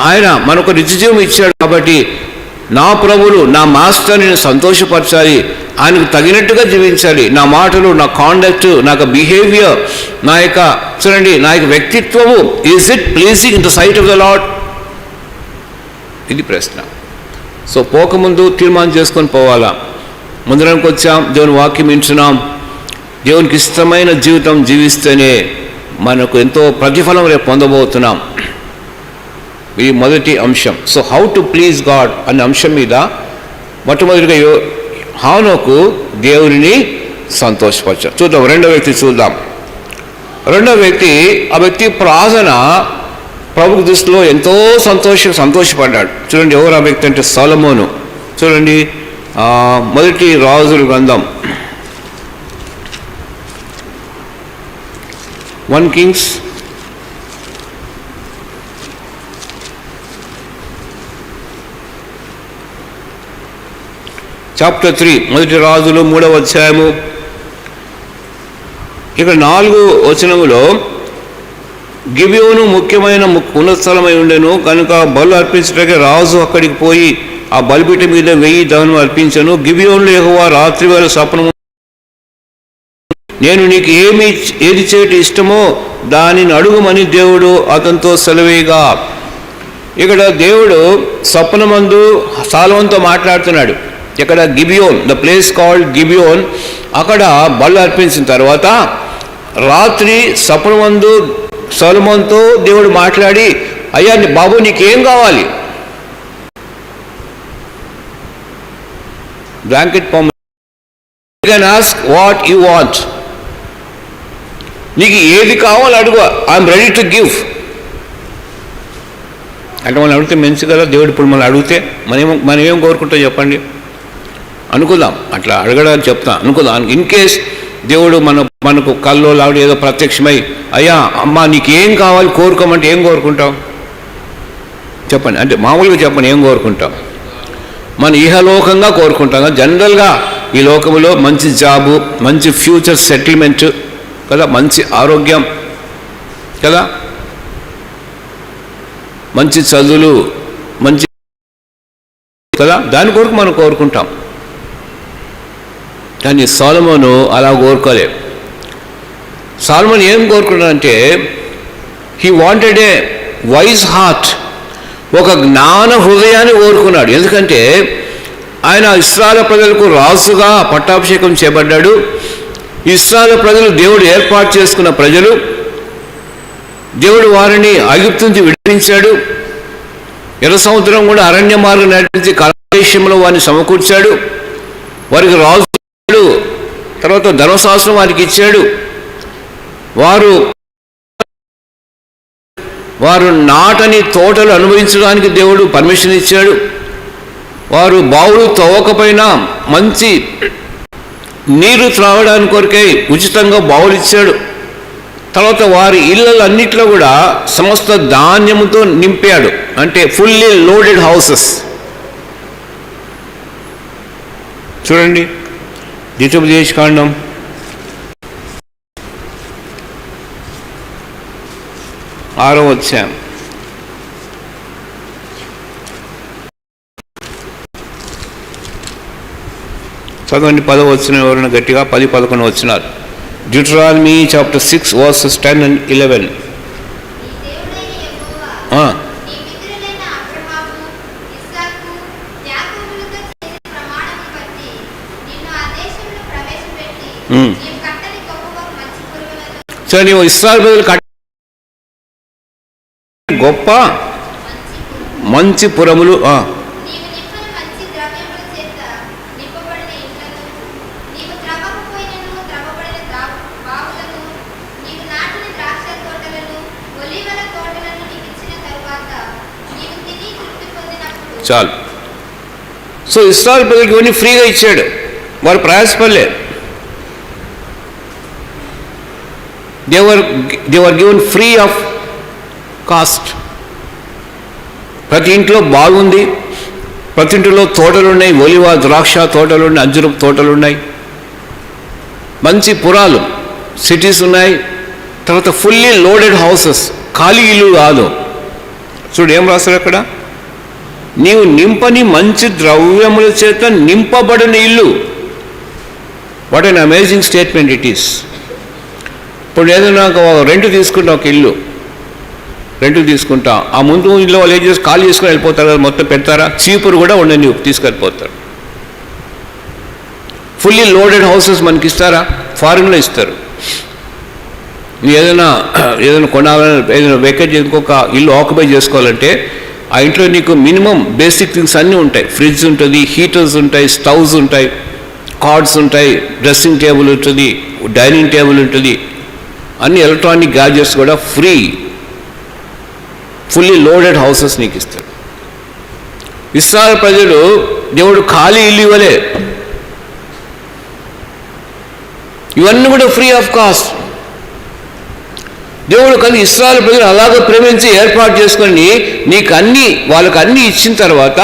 ఆయన మనకు నిత్యజీవం ఇచ్చాడు. కాబట్టి నా ప్రభువులు, నా మాస్టర్ని నేను సంతోషపరచాలి, ఆయనకు తగినట్టుగా జీవించాలి. నా మాటలు, నా కాండక్ట్, నా యొక్క బిహేవియర్, నా యొక్క చూడండి నా యొక్క వ్యక్తిత్వము, is it pleasing in the sight of the Lord? ఇది ప్రశ్న. సో పోకముందు తీర్మానం చేసుకొని పోవాలా. ముందరానికి వచ్చాం, దేవుని వాక్యం వింటున్నాం, దేవునికి ఇష్టమైన జీవితం జీవిస్తేనే మనకు ఎంతో ప్రతిఫలం రేపు పొందబోతున్నాం. ఇది మొదటి అంశం. So how to please God అనే అంశం మీద మొట్టమొదటిగా హానోకు దేవుని సంతోషపరచారు. చూద్దాం, రెండో వ్యక్తి చూద్దాం. రెండో వ్యక్తి, ఆ వ్యక్తి ప్రార్థన ప్రభు దృష్టిలో ఎంతో సంతోషపడ్డాడు. చూడండి, ఎవరు ఆ వ్యక్తి అంటే సొలొమోను. చూడండి, మొదటి రాజుల గ్రంథం 1 Kings చాప్టర్ 3, మొదటి రాజులు 3వ అధ్యాయము. ఇక్కడ 4 వచనములో గిబియోను ముఖ్యమైన పునఃస్థలమై ఉండెను కనుక బలు అర్పించడానికి రాజు అక్కడికి పోయి ఆ బలిపీఠం మీద 1000 దహనం అర్పించను. గిబియోనులో యెహోవా రాత్రివేళ స్వప్నము, నేను నీకు ఏది చేయటం ఇష్టమో దానిని అడుగుమని దేవుడు అతనితో సెలవేగా. ఇక్కడ దేవుడు స్వప్నమందు సొలొమోనుతో మాట్లాడుతున్నాడు. ఇక్కడ Gibeon, the place called Gibeon, అక్కడ బలు అర్పించిన తర్వాత రాత్రి స్వప్నమందు సొలొమోనుతో దేవుడు మాట్లాడి, అయ్యా బాబు నీకేం కావాలి? బ్లాంకెట్ పమ్మ, you can ask what you want. నీకు ఏది కావాలో అడుగు, ఐఎమ్ రెడీ టు గివ్. అంటే మనం అడిగితే మంచి కదా, దేవుడు ఇప్పుడు మనం అడిగితే మనం ఏం కోరుకుంటాం చెప్పండి? అనుకుందాం, అట్లా అడగడానికి చెప్తాం, అనుకుందాం. ఇన్ కేస్ దేవుడు మనకు కల్లో లాడు ఏదో ప్రత్యక్షమై, అయ్యా అమ్మ నీకేం కావాలి కోరుకోమంటే ఏం కోరుకుంటాం చెప్పండి? అంటే మామూలుగా చెప్పండి, ఏం కోరుకుంటాం? మన ఇహలోకంగా కోరుకుంటాం. జనరల్గా ఈ లోకంలో మంచి జాబు, మంచి ఫ్యూచర్ సెటిల్మెంట్ కదా, మంచి ఆరోగ్యం కదా, మంచి చదువులు, మంచి కదా, దాని కొరకు మనం కోరుకుంటాం. కానీ సొలొమోను అలా కోరుకోలే. సొలొమోను ఏం కోరుకున్నాడంటే, he wanted a wise heart, ఒక జ్ఞాన హృదయాన్ని కోరుకున్నాడు. ఎందుకంటే ఆయన ఇశ్రాయేలు ప్రజలకు రాజుగా పట్టాభిషేకం చేయబడ్డాడు. ఇశ్రాయేలు ప్రజలు దేవుడు ఏర్పాటు చేసుకున్న ప్రజలు. దేవుడు వారిని ఐగుప్తు నుంచి విడిపించాడు. ఎర్ర సముద్రం కూడా అరణ్య మార్గం నడిపించి కాలదేశంలో వారిని సమకూర్చాడు. వారికి రాజు, తర్వాత ధర్మశాస్త్రం వారికి ఇచ్చాడు. వారు నాటని తోటలు అనుభవించడానికి దేవుడు పర్మిషన్ ఇచ్చాడు. వారు బావులు తవ్వకపోయినా మంచి నీరు త్రాగడానికి కొరకై ఉచితంగా బావులు ఇచ్చాడు. తర్వాత వారి ఇళ్ళన్నిట్లో కూడా సమస్త ధాన్యముతో నింపాడు, అంటే ఫుల్లీ లోడెడ్ హౌసెస్. చూడండి, ద్వితీయోపదేశకాండం 6వ అధ్యాయం. చదవండి, 10వ వచనం ఎవరైనా గట్టిగా, 10, 11 వచనాలు. Deuteronomy chapter 6 verses 10 and 11. సరే, నీవు ఇశ్రాయేలు ప్రజలు గొప్ప మంచి పురములు, చాలు. సో ఇశ్రాయేలు ప్రజలకు ఇవన్నీ ఫ్రీగా ఇచ్చాడు, వారు ప్రయాసపడలే. they were given free of cost. ప్రతి ఇంట్లో బాగుంది, ప్రతి ఇంట్లో తోటలు ఉన్నాయి, ఒలివ ద్రాక్ష తోటలు ఉన్నాయి, అంజూరపు తోటలు ఉన్నాయి, మంచి పురాలు సిటీస్ ఉన్నాయి. తర్వాత ఫుల్లీ లోడెడ్ హౌసెస్, ఖాళీ ఇల్లు కాదు. చూడు ఏం రాస్తారు అక్కడ, నీవు నింపని మంచి ద్రవ్యముల చేత నింపబడిన ఇల్లు. What an amazing statement it is. ఇప్పుడు ఏదైనా రెంట్ తీసుకుంటా, ఒక ఇల్లు రెంట్కి తీసుకుంటా, ఆ ముందు ఇల్లు వాళ్ళు ఏం చేసి ఖాళీ చేసుకొని వెళ్ళిపోతారు కదా, మొత్తం పెడతారా? చీపురు కూడా ఉండని తీసుకెళ్ళిపోతారు. ఫుల్లీ లోడెడ్ హౌసెస్ మనకి ఇస్తారా? ఫారిన్లో ఇస్తారు. ఏదైనా కొనాలని, ఏదైనా వెకేట్ ఇంకొక ఇల్లు ఆక్యుపై చేసుకోవాలంటే ఆ ఇంట్లో నీకు మినిమం బేసిక్ థింగ్స్ అన్నీ ఉంటాయి. ఫ్రిడ్జ్ ఉంటుంది, హీటర్స్ ఉంటాయి, స్టవ్స్ ఉంటాయి, కార్డ్స్ ఉంటాయి, డ్రెస్సింగ్ టేబుల్ ఉంటుంది, డైనింగ్ టేబుల్ ఉంటుంది, అన్ని ఎలక్ట్రానిక్ గ్యాడ్జెట్స్ కూడా ఫ్రీ. ఫుల్లీ లోడెడ్ హౌసెస్ నీకు ఇస్తాడు. ఇస్రాయేల్ ప్రజలు దేవుడు ఖాళీ ఇల్లు ఇవ్వలే, ఇవన్నీ కూడా ఫ్రీ ఆఫ్ కాస్ట్. దేవుడు కానీ ఇస్రాయేల్ ప్రజలు అలాగే ప్రేమించి ఏర్పాటు చేసుకొని వాళ్ళకి అన్నీ ఇచ్చిన తర్వాత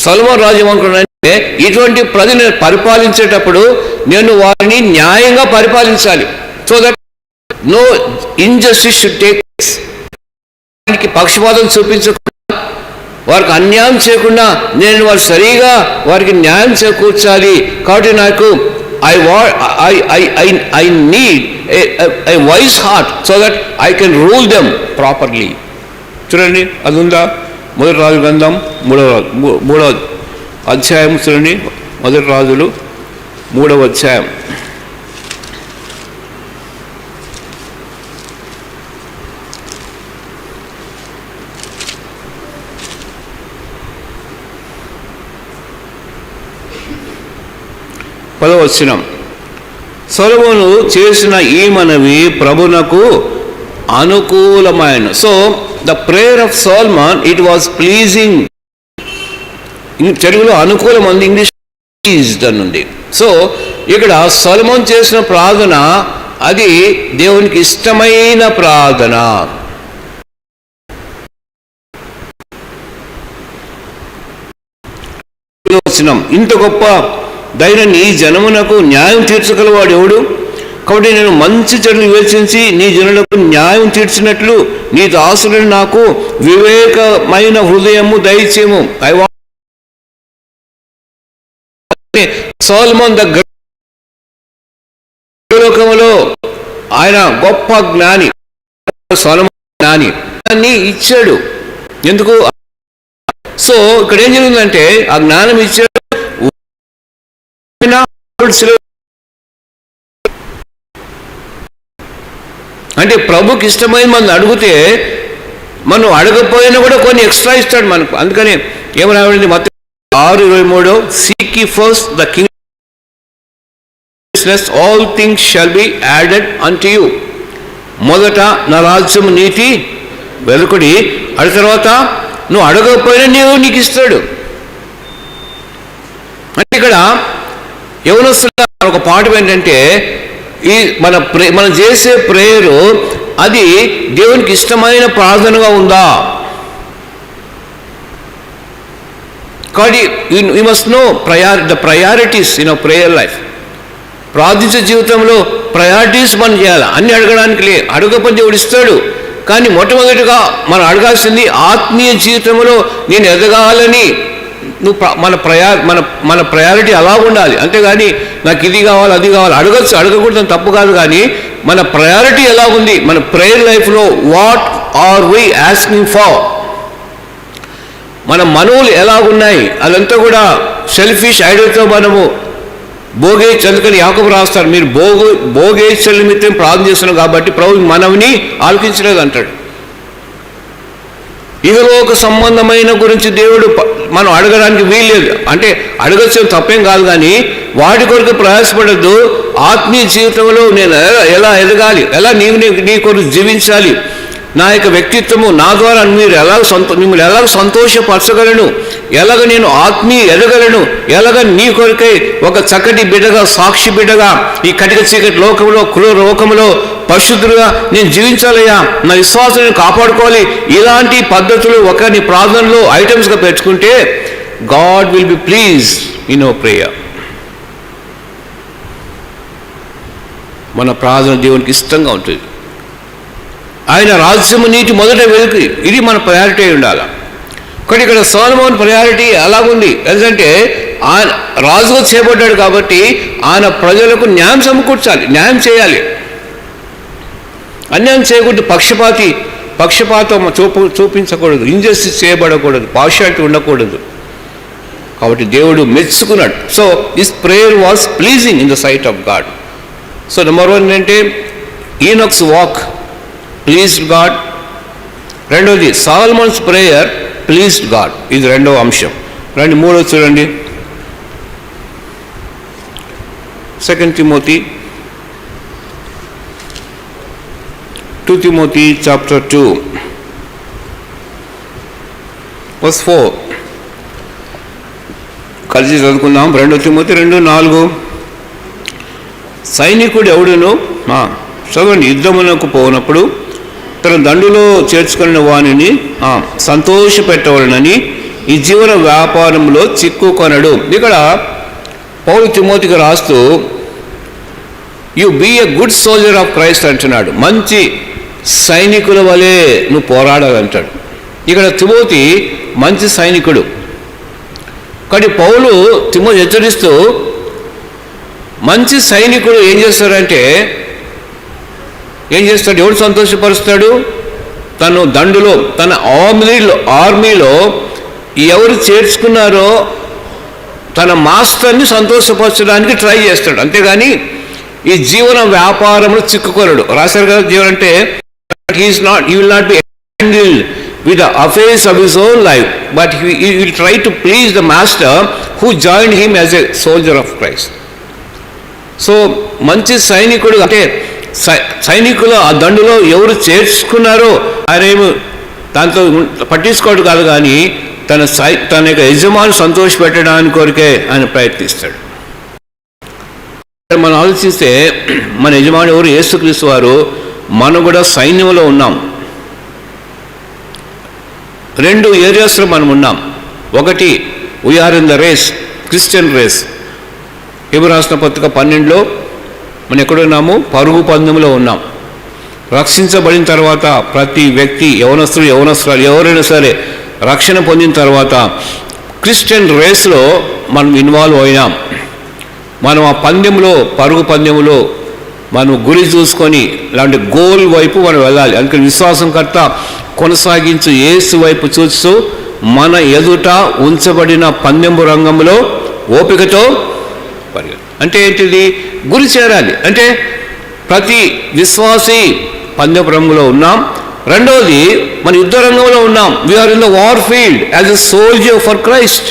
సొలొమోను రాజు ఏమనుకున్నాడంటే, ఇటువంటి ప్రజలను పరిపాలించేటప్పుడు నేను వారిని న్యాయంగా పరిపాలించాలి. So that no injustice should take place. వారికి పక్షపాతం చూపించకుండా, వారికి అన్యాయం చేయకుండా నేను వారు సరిగా వారికి న్యాయం చేకూర్చాలి. కాబట్టి నాకు I need a wise heart so that I can rule them properly. చూడండి, అది ఉందా? మొదటి రాజు గ్రంథం 3వ అధ్యాయం చూడండి. మొదటి రాజులు 3వ అధ్యాయం. వచనం. సొలొమోను చేసిన ఈ మనవి ప్రభునకు అనుకూలమైన. So the prayer of Solomon, it was pleasing. తెలుగులో అనుకూలం ఉంది, ఇంగ్లీష్ ప్లీజ్డ్ ఉంది. సో ఇక్కడ సొలొమోను చేసిన ప్రార్థన అది దేవునికి ఇష్టమైన ప్రార్థన. ఇంత గొప్ప దైన నీ జనమునకు న్యాయం తీర్చగలవాడు ఎవడు? కాబట్టి నేను మంచి చెడులు వివేచించి నీ జనులకు న్యాయం తీర్చినట్లు నీ దాసులను నాకు వివేకమైన హృదయము దయచేము. సొలొమోన్ లోకములో ఆయన గొప్ప జ్ఞాని, సొలొమోన్ జ్ఞాని అని ఇచ్చాడు. ఎందుకు? సో ఇక్కడ ఏం జరిగిందంటే ఆ జ్ఞానం ఇచ్చాడు. అంటే ప్రభుకి ఇష్టమైన మనం అడిగితే, మనం అడగపోయినా కూడా కొన్ని ఎక్స్ట్రా ఇస్తాడు మనకు. అందుకని ఏమన్నా మొత్తం 6:23, seek ye first the kingdom, all things shall be added unto you. మొదట నా రాజ్యం నీతి వెలుకుడి, అడి తర్వాత నువ్వు అడగకపోయినా నీకు ఇస్తాడు. అంటే ఇక్కడ యవనస్తుల ఒక పాఠం ఏంటంటే, ఈ మనం చేసే ప్రేయరు అది దేవునికి ఇష్టమైన ప్రార్థనగా ఉందా? కాబట్టి you must know the priorities in our prayer life. ప్రార్థించే జీవితంలో ప్రయారిటీస్ మనం చేయాలి. అన్ని అడగడానికి అడగకపోతే దేవుడు ఇస్తాడు. కానీ మొట్టమొదటిగా మనం అడగాల్సింది ఆత్మీయ జీవితంలో నేను ఎదగాలని. నువ్వు మన ప్రయారిటీ అలా ఉండాలి. అంతేగాని నాకు ఇది కావాలి అది కావాలి అడగచ్చు, అడగకూడదని తప్పు కాదు. కానీ మన ప్రయారిటీ ఎలా ఉంది? మన ప్రేయర్ లైఫ్లో what are we asking for? మన మనవులు ఎలా ఉన్నాయి? అదంతా కూడా సెల్ఫిష్ ఐడియాతో మనము అందుకని యాకోబు రాస్తారు, మీరు భోగేచ్ఛల నిమిత్తం ప్రార్థన చేస్తున్నాం కాబట్టి ప్రభు మనవిని ఆలకించలేదు అంటాడు. ఇహలోక సంబంధమైన గురించి దేవుడు మనం అడగడానికి వీల్లేదు. అంటే అడగచ్చు, తప్పేం కాదు. కానీ వాటి కొరకు ప్రయాసపడద్దు. ఆత్మీయ జీవితంలో నేను ఎలా ఎదగాలి, ఎలా నీ కొరకు జీవించాలి, నా యొక్క వ్యక్తిత్వము నా ద్వారా మిమ్మల్ని ఎలాగ సంతోషపరచగలను, ఎలాగ నేను ఆత్మీయ ఎదగలను, ఎలాగ నీ కొరకై ఒక చక్కటి బిడ్డగా, సాక్షి బిడ్డగా ఈ కటిక చీకటి లోకంలో, క్రూర లోకంలో పరిశుద్ధులుగా నేను జీవించాలయ్యా, నా విశ్వాసాన్ని కాపాడుకోవాలి. ఇలాంటి పద్ధతులు ఒకరిని ప్రార్థనలో ఐటమ్స్గా పెట్టుకుంటే God will be please in our prayer. మన ప్రార్థన దేవునికి ఇష్టంగా ఉంటుంది. ఆయన రాజ్యము నీతి మొదట వెలుగు, ఇది మన ప్రయారిటీ ఉండాలి. కానీ ఇక్కడ సొలొమోన్ ప్రయారిటీ అలాగుంది. ఎందుకంటే ఆయన రాజుగా చేయబడ్డాడు కాబట్టి ఆయన ప్రజలకు న్యాయం సమకూర్చాలి, న్యాయం చేయాలి, అన్యాయం చేయకూడదు, పక్షపాతం చూపించకూడదు, ఇంజస్టిస్ చేయబడకూడదు, పార్షియాలిటీ ఉండకూడదు. కాబట్టి దేవుడు మెచ్చుకున్నాడు. So this prayer was pleasing in the sight of God. So number 1 ఏంటంటే ఈనోక్స్ వాక్ ప్లీజ్డ్ గాడ్. రెండోది సొలొమోన్స్ ప్రేయర్ ప్లీజ్డ్ గాడ్. ఇది రెండవ అంశం. రండి 3 చూడండి. 2 Timothy 2 Timothy chapter 2 verse 4 కలిసి చదువుకుందాం. 2 Timothy 2:4. సైనికుడు ఎవడును చదవండి, యుద్ధమునకు పోనప్పుడు తన దండులో చేర్చుకున్న వానిని సంతోషపెట్టవలనని ఈ జీవన వ్యాపారంలో చిక్కుకొనడు. ఇక్కడ పౌలు తిమోతికి రాస్తూ you be a good soldier of Christ అంటున్నాడు. మంచి సైనికుల వలె నువ్వు పోరాడాలంటాడు. ఇక్కడ తిమోతి మంచి సైనికుడు. కానీ పౌలు తిమోతి హెచ్చరిస్తూ మంచి సైనికుడు ఏం చేస్తాడంటే ఎవడు సంతోషపరుస్తాడు? తను దండులో తన ఆర్మీలో ఎవరు చేర్చుకున్నారో తన మాస్టర్ని సంతోషపరచడానికి ట్రై చేస్తాడు. అంతేగాని ఈ జీవన వ్యాపారంలో చిక్కుకోలేడు. రాశారు కదా, జీవనం అంటే he will not be entangled with the affairs of his own life, but he will try to please the master who joined him as a soldier of Christ. So మంచి సైనికుడు అంటే సైనికులు ఆ దండులో ఎవరు చేర్చుకున్నారో ఆయనేమో దాంతో పట్టించుకోడు కాదు, కానీ తన యొక్క యజమాని సంతోషపెట్టడానికి కొరికే ఆయన ప్రయత్నిస్తాడు. మనం ఆలోచిస్తే మన యజమాని ఎవరు? యేసుక్రీస్తు వారు. మనం కూడా సైన్యంలో ఉన్నాం. 2 ఏరియాస్లో మనం ఉన్నాం. ఒకటి we are in the race, Christian race. హెబ్రీ రాసిన పత్రిక 12లో మనం ఎక్కడున్నాము? పరుగు పందెంలో ఉన్నాం. రక్షించబడిన తర్వాత ప్రతి వ్యక్తి, యవనస్తురాలు ఎవరైనా సరే రక్షణ పొందిన తర్వాత క్రిస్టియన్ రేస్లో మనం ఇన్వాల్వ్ అయినాం. మనం ఆ పందెంలో, పరుగు పందెంలో మనం గురి చూసుకొని ఇలాంటి గోల్ వైపు మనం వెళ్ళాలి. అందుకని విశ్వాసంకర్త కొనసాగించు యేసు వైపు చూస్తూ మన ఎదుట ఉంచబడిన పందెంపు రంగంలో ఓపికతో పరిగెత్తాలి. అంటే ఏంటిది? గురి చేరాలి. అంటే ప్రతి విశ్వాసి పందెపు రంగంలో ఉన్నాం. రెండవది మన యుద్ధ రంగంలో ఉన్నాం. We are in the war field as a soldier for Christ.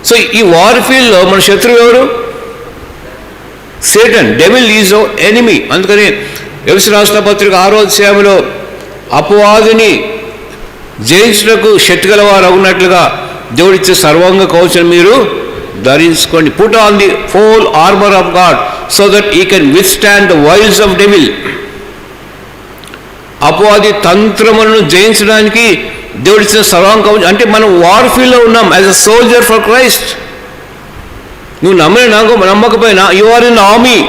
So ఈ వార్ ఫీల్డ్లో మన శత్రువు ఎవరు? Satan, devil is enemy. అందుకని ఎఫెసీ రాసిన పత్రిక 6వ అధ్యాయంలో అపవాదిని జయించుటకు శక్తి గలవారు అవునట్లుగా దేవుడిచ్చే సర్వాంగ కవచం మీరు ధరించుకోండి. Put on the full armour of God so that you can withstand the wiles of devil. అపవాది తంత్రములను జయించడానికి దేవుడిచ్చిన సర్వాంగ కవచం. అంటే మనం వార్ ఫీల్డ్లో ఉన్నాం as a soldier for Christ. నువ్వు నమ్మకపోయినా యు ఆర్ ఇన్ ఆర్మీ.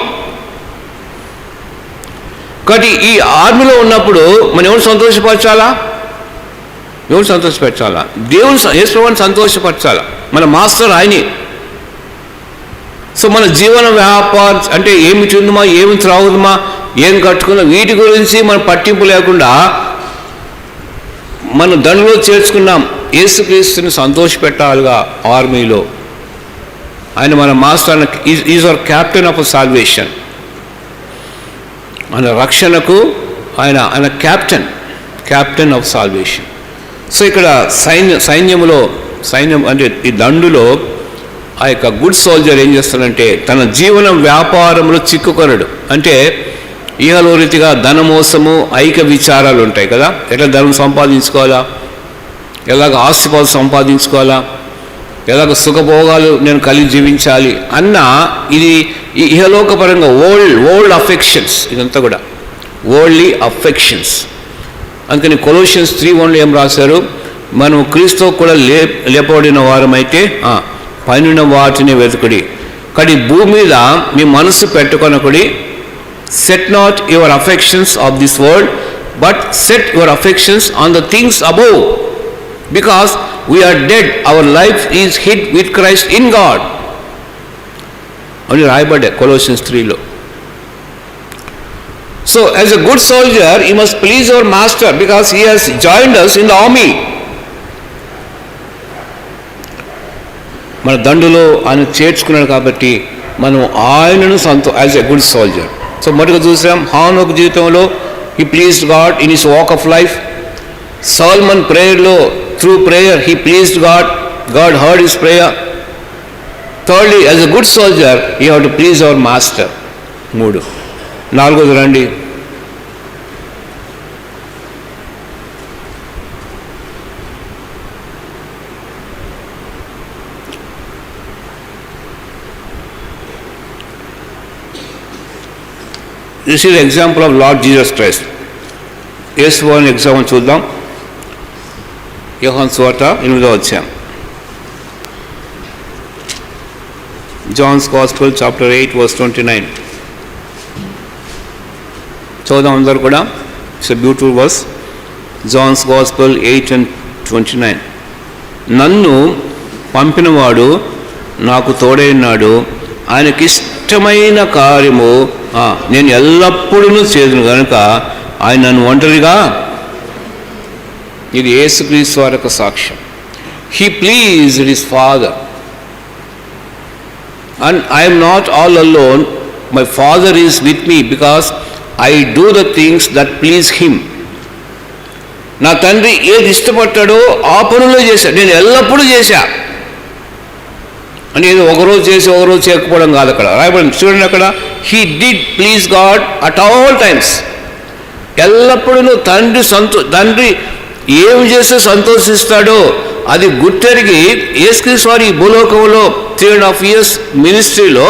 కాబట్టి ఈ ఆర్మీలో ఉన్నప్పుడు మనం ఎవరు సంతోషపరచాలా? దేవుడు సంతోషపరచాలా? దేవుని యేసుప్రభువుని సంతోషపరచాలా? మన మాస్టర్ ఆయనే. సో మన జీవన వ్యాపారం అంటే ఏమి తిందుమా, ఏమి త్రాగుదమా, ఏం కట్టుకుందాం, వీటి గురించి మన పట్టింపు లేకుండా మన దండలో చేర్చుకున్నాం. యేసుక్రీస్తుని సంతోషపెట్టాలిగా ఆర్మీలో. ఆయన మన master, is our captain of salvation. మన రక్షణకు ఆయన క్యాప్టెన్ ఆఫ్ సాల్వేషన్. సో ఇక్కడ సైన్యం అంటే ఈ దండులో ఆ యొక్క గుడ్ సోల్జర్ ఏం చేస్తాడంటే తన జీవన వ్యాపారంలో చిక్కుకొనడు. అంటే ఈహలో రీతిగా ధనమోసము, ఐక విచారాలు ఉంటాయి కదా. ఎట్లా ధనం సంపాదించుకోవాలా, ఎలాగ ఆస్తిపాలు సంపాదించుకోవాలా, ఎలాగ సుఖభోగాలు నేను కలిగి జీవించాలి అన్న ఇది ఇహలోకపరంగా వరల్డ్ అఫెక్షన్స్. ఇదంతా కూడా వరల్డ్లీ అఫెక్షన్స్. అందుకని కొలోషియన్స్ 3:1 ఏం రాశారు? మనం క్రీస్తు కూడా లేపబడిన వారమైతే పైన వాటిని వెతుకుడి, కానీ భూమి మీద మీ మనసు పెట్టుకొనకుడి. Set not your affections of this world but set your affections on the things above, because we are dead, our life is hid with Christ in God. అని రాయబడ్డా కొలోసియన్స్ 3లో. So as a good soldier, he must please our master because he has joined us in the army. మన దండులో ఆయన చేర్చుకున్నాడు కాబట్టి మనం ఆయనను as a good soldier. So మొదటిగా చూసాం హానోకు జీవితంలో he pleased God in his walk of life. Solomon ప్రేయర్లో through prayer he pleased God. God heard his prayer. Thirdly, as a good soldier, you have to please our master. 3. 4 రండి. This is an example of Lord Jesus Christ. యేసు వారిని example చూద్దాం. యోహాను సువార్త 8వ అధ్యాయం. John's Gospel chapter 8 verse 29. చూద్దాం అందరు కూడా. It's a beautiful verse. John's Gospel 8 and 29. నన్ను పంపినవాడు నాకు తోడై ఉన్నాడు, ఆయనకిష్టమైన కార్యము నేను ఎల్లప్పుడూ చేదును కనుక ఆయన నన్ను ఒంటరిగా. ఇది యేసుక్రీస్తు వారి యొక్క సాక్ష్యం. He pleased his Father. And I am not all alone, my Father is with me because I do the things that please him. నా తండ్రి ఏది ఇష్టపడ్డాడో ఆ పనులు చేశాడు, నేను ఎల్లప్పుడూ చేశా అని. ఏదో ఒకరోజు చేసి ఒకరోజు చేయకపోవడం కాదు అక్కడ రాయబడింది. చూడండి అక్కడ, he did please God at all times. ఎల్లప్పుడూ తండ్రి ఏమి చేస్తే సంతోషిస్తాడో అది గుర్తెరిగి యేసుక్రీస్తు వారి భూలోకంలో 3.5 years మినిస్ట్రీలో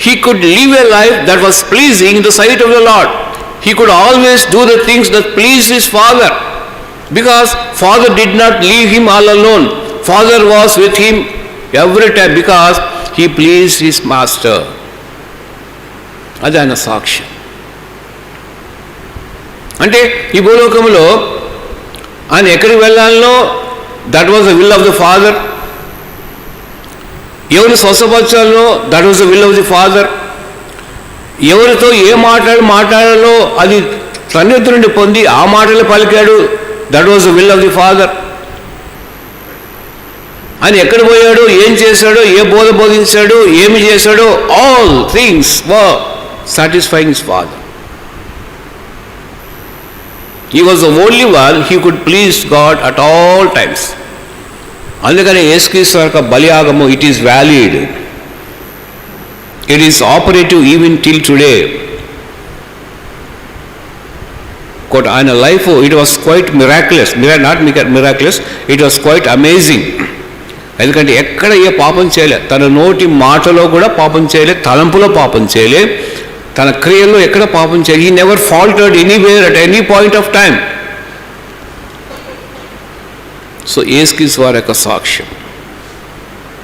he could live a life that was pleasing in the sight of the Lord. He could always do the things that pleased his Father, because Father did not leave him all alone. Father was with him every time because he pleased his master. అది ఆయన సాక్ష్యం. అంటే ఈ భూలోకంలో ఆయన ఎక్కడికి వెళ్ళాలనో that was the will of the father. ఎవరిని స్వస్థపరచాలో that was the will of the father. ఎవరితో ఏ మాట్లాడాలో అది సన్నిధి నుండి పొంది ఆ మాటలు పలికాడు, that was the will of the father. ఆయన ఎక్కడ పోయాడు, ఏం చేశాడో, ఏ బోధించాడు, ఏమి చేశాడో, all things were satisfying his father. He was the only one he could please God at all times. అందుకని యేసుక్రీస్తు యొక్క బలియాగము it is valid, it is operative even till today. ఆయన life it was quite miraculous, not miraculous, it was quite amazing. ఎందుకంటే ఎక్కడ ఏ పాపం చేయలే, తన నోటి మాటలో కూడా పాపం చేయలే, తలంపులో పాపం చేయలే, తన క్రియల్లో ఎక్కడ పాపం చేయలే. He never faltered anywhere at any point of time. So యేసుక్రీస్తు వారి యొక్క సాక్ష్యం.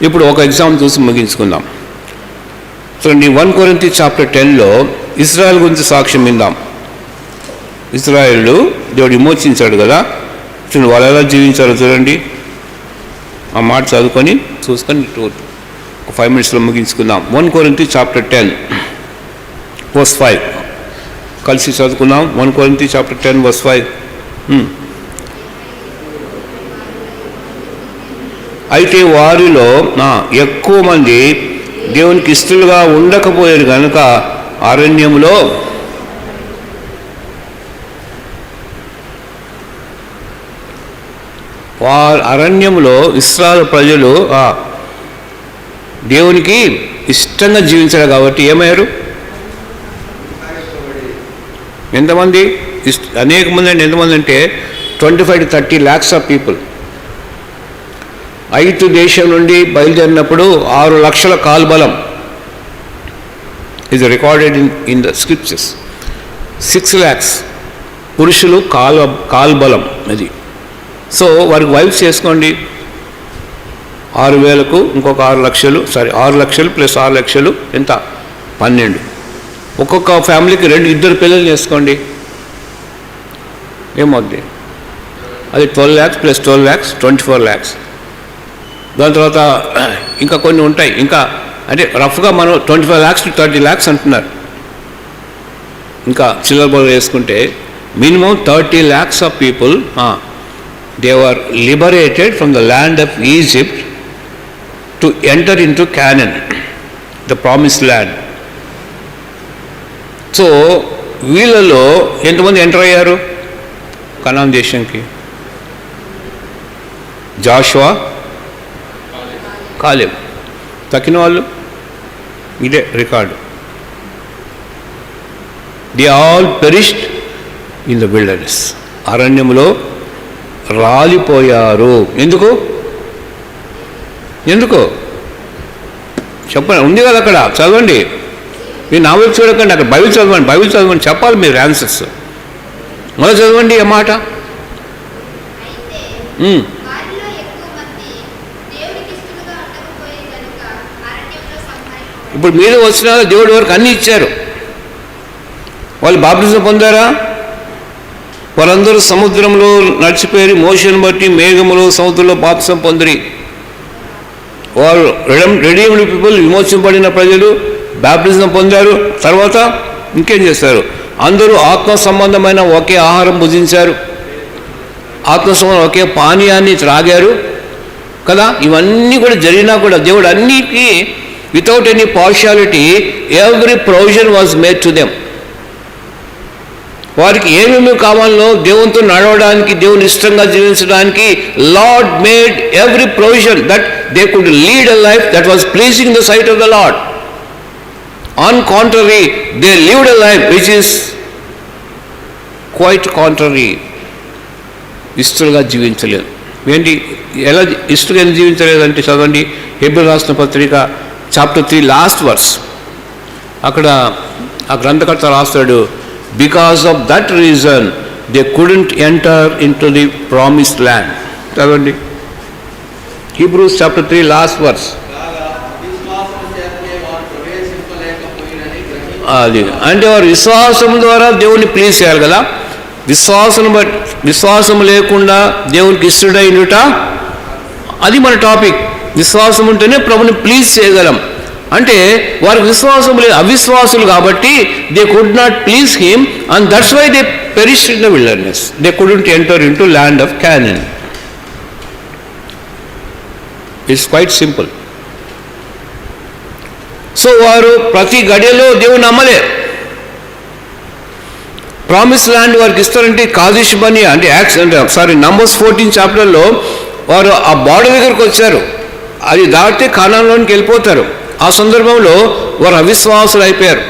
ఇప్పుడు ఒక ఎగ్జాంపుల్ చూసి ముగించుకుందాం. చూడండి 1 Corinthians chapter 10లో ఇజ్రాయెల్ గురించి సాక్ష్యం విందాం. ఇజ్రాయేలు దేవుడు విమోచించాడు కదా, చూడండి వాళ్ళు ఎలా జీవించారో చూడండి. ఆ మాట చదువుకొని చూసుకొని ఒక 5 minutesలో ముగించుకుందాం. 1 Corinthians chapter 10 verse 5 కలిసి చదువుకుందాం. 1 Corinthians chapter 10 verse 5. అయితే వారిలో ఎక్కువ మంది దేవునికి ఇష్టలుగా ఉండకపోయారు కనుక అరణ్యంలో ఇశ్రాయేలు ప్రజలు దేవునికి ఇష్టంగా జీవించారు కాబట్టి ఏమయ్యారు? ఎంతమంది? అనేక మంది అంటే ఎంతమంది అంటే 25 to 30 lakhs ఆఫ్ పీపుల్. ఐగుప్తు దేశం నుండి బయలుదేరినప్పుడు 6 లక్షల కాల్బలం is recorded in the scriptures. 6 lakhs పురుషులు కాల్బలం అది. సో వారికి వైఫ్స్ చేసుకోండి, 6,000కు ఇంకొక 6 లక్షలు, 6 లక్షలు ప్లస్ 6 లక్షలు ఎంత? 12. ఒక్కొక్క ఫ్యామిలీకి 2 పిల్లలు చేసుకోండి, ఏమవుద్ది? అది 12 lakhs ప్లస్ 12 lakhs 24 lakhs. దాని తర్వాత ఇంకా కొన్ని ఉంటాయి. ఇంకా అంటే రఫ్గా మనం 25 lakhs to 30 lakhs అంటున్నారు. ఇంకా చిల్లర బోర్డు వేసుకుంటే minimum 30 lakhs of people they were liberated from the land of Egypt to enter in to canon, the promised land. So వీళ్ళలో ఎంతమంది ఎంటర్ అయ్యారు కనాన్ దేశంకి? జాషువా, కాలేబ్. తక్కిన వాళ్ళు ఇదే record. They all perished in the wilderness. అరణ్యంలో రాలిపోయారు. ఎందుకు? చెప్పండి, ఉంది కదా అక్కడ, చదవండి. మీరు నా వైపు చూడకండి, అక్కడ బైబిల్ చదవండి చెప్పాలి మీరు ఆన్సర్స్. మొదలు చదవండి ఆ మాట. ఇప్పుడు మీరు వచ్చిన దేవుడి వరకు అన్నీ ఇచ్చారు. వాళ్ళు బాప్టిజం పొందారా? వారందరూ సముద్రంలో నడిచిపోయి మోషను బట్టి మేఘములో సముద్రంలో బాప్టిజం పొందిరి. వారు రెడీమ్డ్ పీపుల్, విమోచింపబడిన ప్రజలు బాప్టిజం పొందారు. తర్వాత ఇంకేం చేస్తారు? అందరూ ఆత్మ సంబంధమైన ఒకే ఆహారం భుజించారు, ఆత్మ సంబంధం ఒకే పానీయాన్ని త్రాగారు కదా. ఇవన్నీ కూడా జరిగినా కూడా దేవుడు అన్నిటికీ without any partiality every provision was made to them. వారికి ఏమేమి కావాలో దేవునితో నడవడానికి, దేవుని ఇష్టంగా జీవించడానికి Lord made every provision that they could lead a life that was pleasing the sight of the Lord. On contrary they lived a life which is quite contrary. ఇష్టలుగా జీవించలేదు. ఏంటి, ఎలా ఇష్టంగా ఎందుకు జీవించలేదంటే చదవండి హెబ్రీయులకు రాసిన పత్రిక చాప్టర్ 3 లాస్ట్ వర్స్. అక్కడ ఆ గ్రంథకర్త రాస్తాడు, because of that reason they couldn't enter in to the promised land. చదవండి హీబ్రూస్ చాప్టర్ 3 లాస్ట్ వర్స్. అది అంటే వారు విశ్వాసం ద్వారా దేవుని ప్లీజ్ చేయాలి కదా. విశ్వాసం లేకుండా దేవునికి ఇష్టడైనట, అది మన టాపిక్. విశ్వాసం ఉంటేనే ప్రభుని ప్లీజ్ చేయగలం. అంటే వారికి విశ్వాసం లేదు, అవిశ్వాసులు కాబట్టి they could not please him and that's why they perished in the wilderness. They couldn't enter in to land of Canaan. It's quite simple. So వారు ప్రతి గడియలో దేవుని నమ్మలే. ప్రామిస్ ల్యాండ్ వారికి ఇస్తారంటే కాదేష్ బర్నియా అంటే నంబర్స్ 14 చాప్టర్లో వారు ఆ బార్డర్ దగ్గరకు వచ్చారు. అది దాటితే కానాన్లోనికి వెళ్ళిపోతారు. ఆ సందర్భంలో వారు అవిశ్వాసులు అయిపోయారు.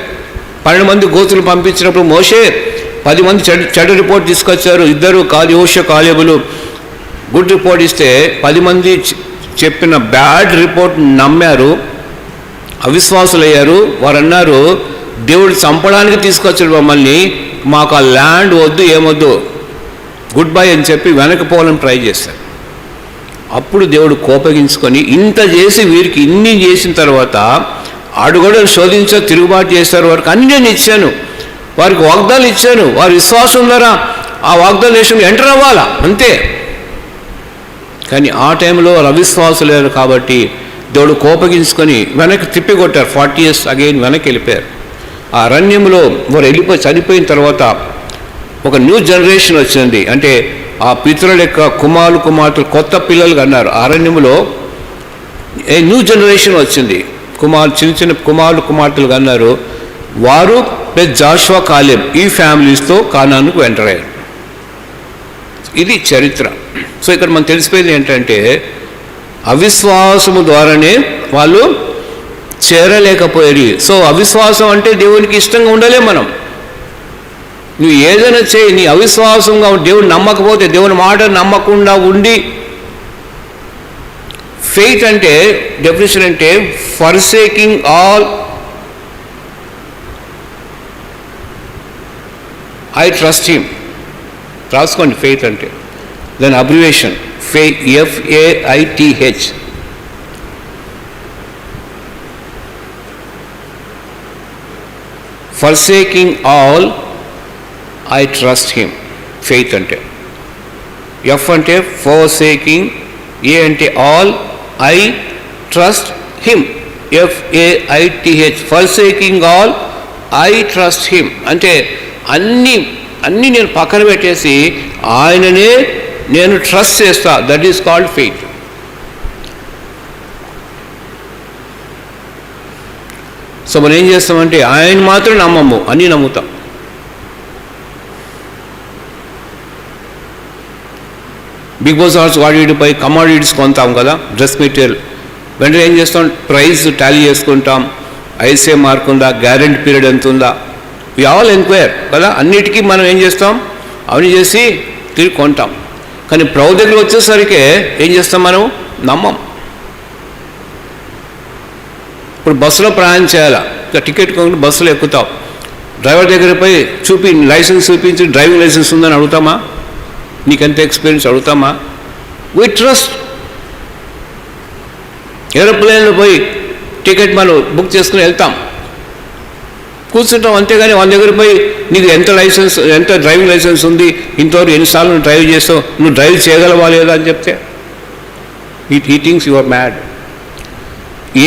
12 మంది గోతులు పంపించినప్పుడు మోషే 10 మంది చెడు రిపోర్ట్ తీసుకొచ్చారు. 2 యోషువ కాలేబులు గుడ్ రిపోర్ట్ ఇస్తే 10 మంది చెప్పిన బ్యాడ్ రిపోర్ట్ నమ్మారు, అవిశ్వాసులయ్యారు. వారు అన్నారు, దేవుడు చంపడానికి తీసుకొచ్చాడు మమ్మల్ని, మాకు ఆ ల్యాండ్ వద్దు, ఏమొద్దు, గుడ్ బై అని చెప్పి వెనకపోవాలని ట్రై చేశారు. అప్పుడు దేవుడు కోపగించుకొని ఇంత చేసి వీరికి ఇన్ని చేసిన తర్వాత అడుగడులు శోధించా తిరుగుబాటు చేశారు. వారికి అన్ని నేను ఇచ్చాను, వారికి వాగ్దానాలు ఇచ్చాను, వారి విశ్వాసం ద్వారా ఆ వాగ్దాన దేశంలో ఎంటర్ అవ్వాలా అంతే. కానీ ఆ టైంలో వారు అవిశ్వాసులేరు కాబట్టి దేవుడు కోపగించుకొని వెనక్కి తిప్పికొట్టారు. 40 years అగైన్ వెనక్కి వెళ్ళిపోయారు. ఆ అరణ్యంలో వారు వెళ్ళిపోయి చనిపోయిన తర్వాత ఒక న్యూ జనరేషన్ వచ్చింది. అంటే ఆ పితరుల యొక్క కుమార్తెలు కొత్త పిల్లలు అన్నారు. అరణ్యంలో ఏ న్యూ జనరేషన్ వచ్చింది. చిన్న కుమార్తెలు అన్నారు. వారు ప్లస్ జాషువా కాలేబ్ ఈ ఫ్యామిలీస్తో కానానుకు ఎంటర్ అయ్యారు. ఇది చరిత్ర. సో ఇక్కడ మనకు తెలిసిపోయింది ఏంటంటే అవిశ్వాసము ద్వారానే వాళ్ళు చేరలేకపోయారు. సో అవిశ్వాసం అంటే దేవునికి ఇష్టంగా ఉండలే. మనం నువ్వు ఏదైనా చేయి, నీ అవిశ్వాసంగా దేవుని నమ్మకపోతే, దేవుని మాట నమ్మకుండా ఉండి, ఫెయిత్ అంటే డెఫినేషన్ అంటే forsaking all I trust him. రాసుకోండి ఫెయిత్ అంటే, దాని abbreviation FAITH. Forsaking all, I trust him. Faith అంటే. ఎఫ్ అంటే ఫోర్సేకింగ్, ఏ అంటే all, I trust him, FAITH, forsaking all I trust him అంటే అన్నీ నేను పక్కన పెట్టేసి ఆయననే నేను ట్రస్ట్ చేస్తా. That is called faith. So మనం ఏం చేస్తామంటే ఆయన మాత్రం నమ్మము, అన్నీ నమ్ముతాం. బిగ్ బజార్స్ వాటిపై కమాడిటీస్ కొంటాం కదా, డ్రెస్ మెటీరియల్. వెంటనే ఏం చేస్తాం, ప్రైస్ టాలీ చేసుకుంటాం, ఐసే మార్క్ ఉందా, గ్యారెంటీ పీరియడ్ ఎంత ఉందా, వి ఆల్ ఎంక్వైర్ కదా. అన్నిటికీ మనం ఏం చేస్తాం, అవన్నీ చేసి తిరిగి కొంటాం. కానీ ప్రభు దగ్గర వచ్చేసరికి ఏం చేస్తాం, మనం నమ్మం. ఇప్పుడు బస్సులో ప్రయాణం చేయాలా, టికెట్ కొనుక్కుంటే బస్సులో ఎక్కుతాం, డ్రైవర్ దగ్గర పోయి లైసెన్స్ చూపించి డ్రైవింగ్ లైసెన్స్ ఉందని అడుగుతామా, నీకెంత ఎక్స్పీరియన్స్ అడుగుతామా? We trust. ఏరోప్లేన్లో పోయి టికెట్ మనం బుక్ చేసుకుని వెళ్తాం, కూర్చుంటాం, అంతేగాని వాళ్ళ దగ్గర పోయి నీకు ఎంత డ్రైవింగ్ లైసెన్స్ ఉంది, ఇంతవరకు ఎన్నిసార్లు నువ్వు డ్రైవ్ చేస్తావు, నువ్వు డ్రైవ్ చేయగలవా లేదా అని చెప్తే ఈ థింగ్స్ యు ఆర్ మ్యాడ్.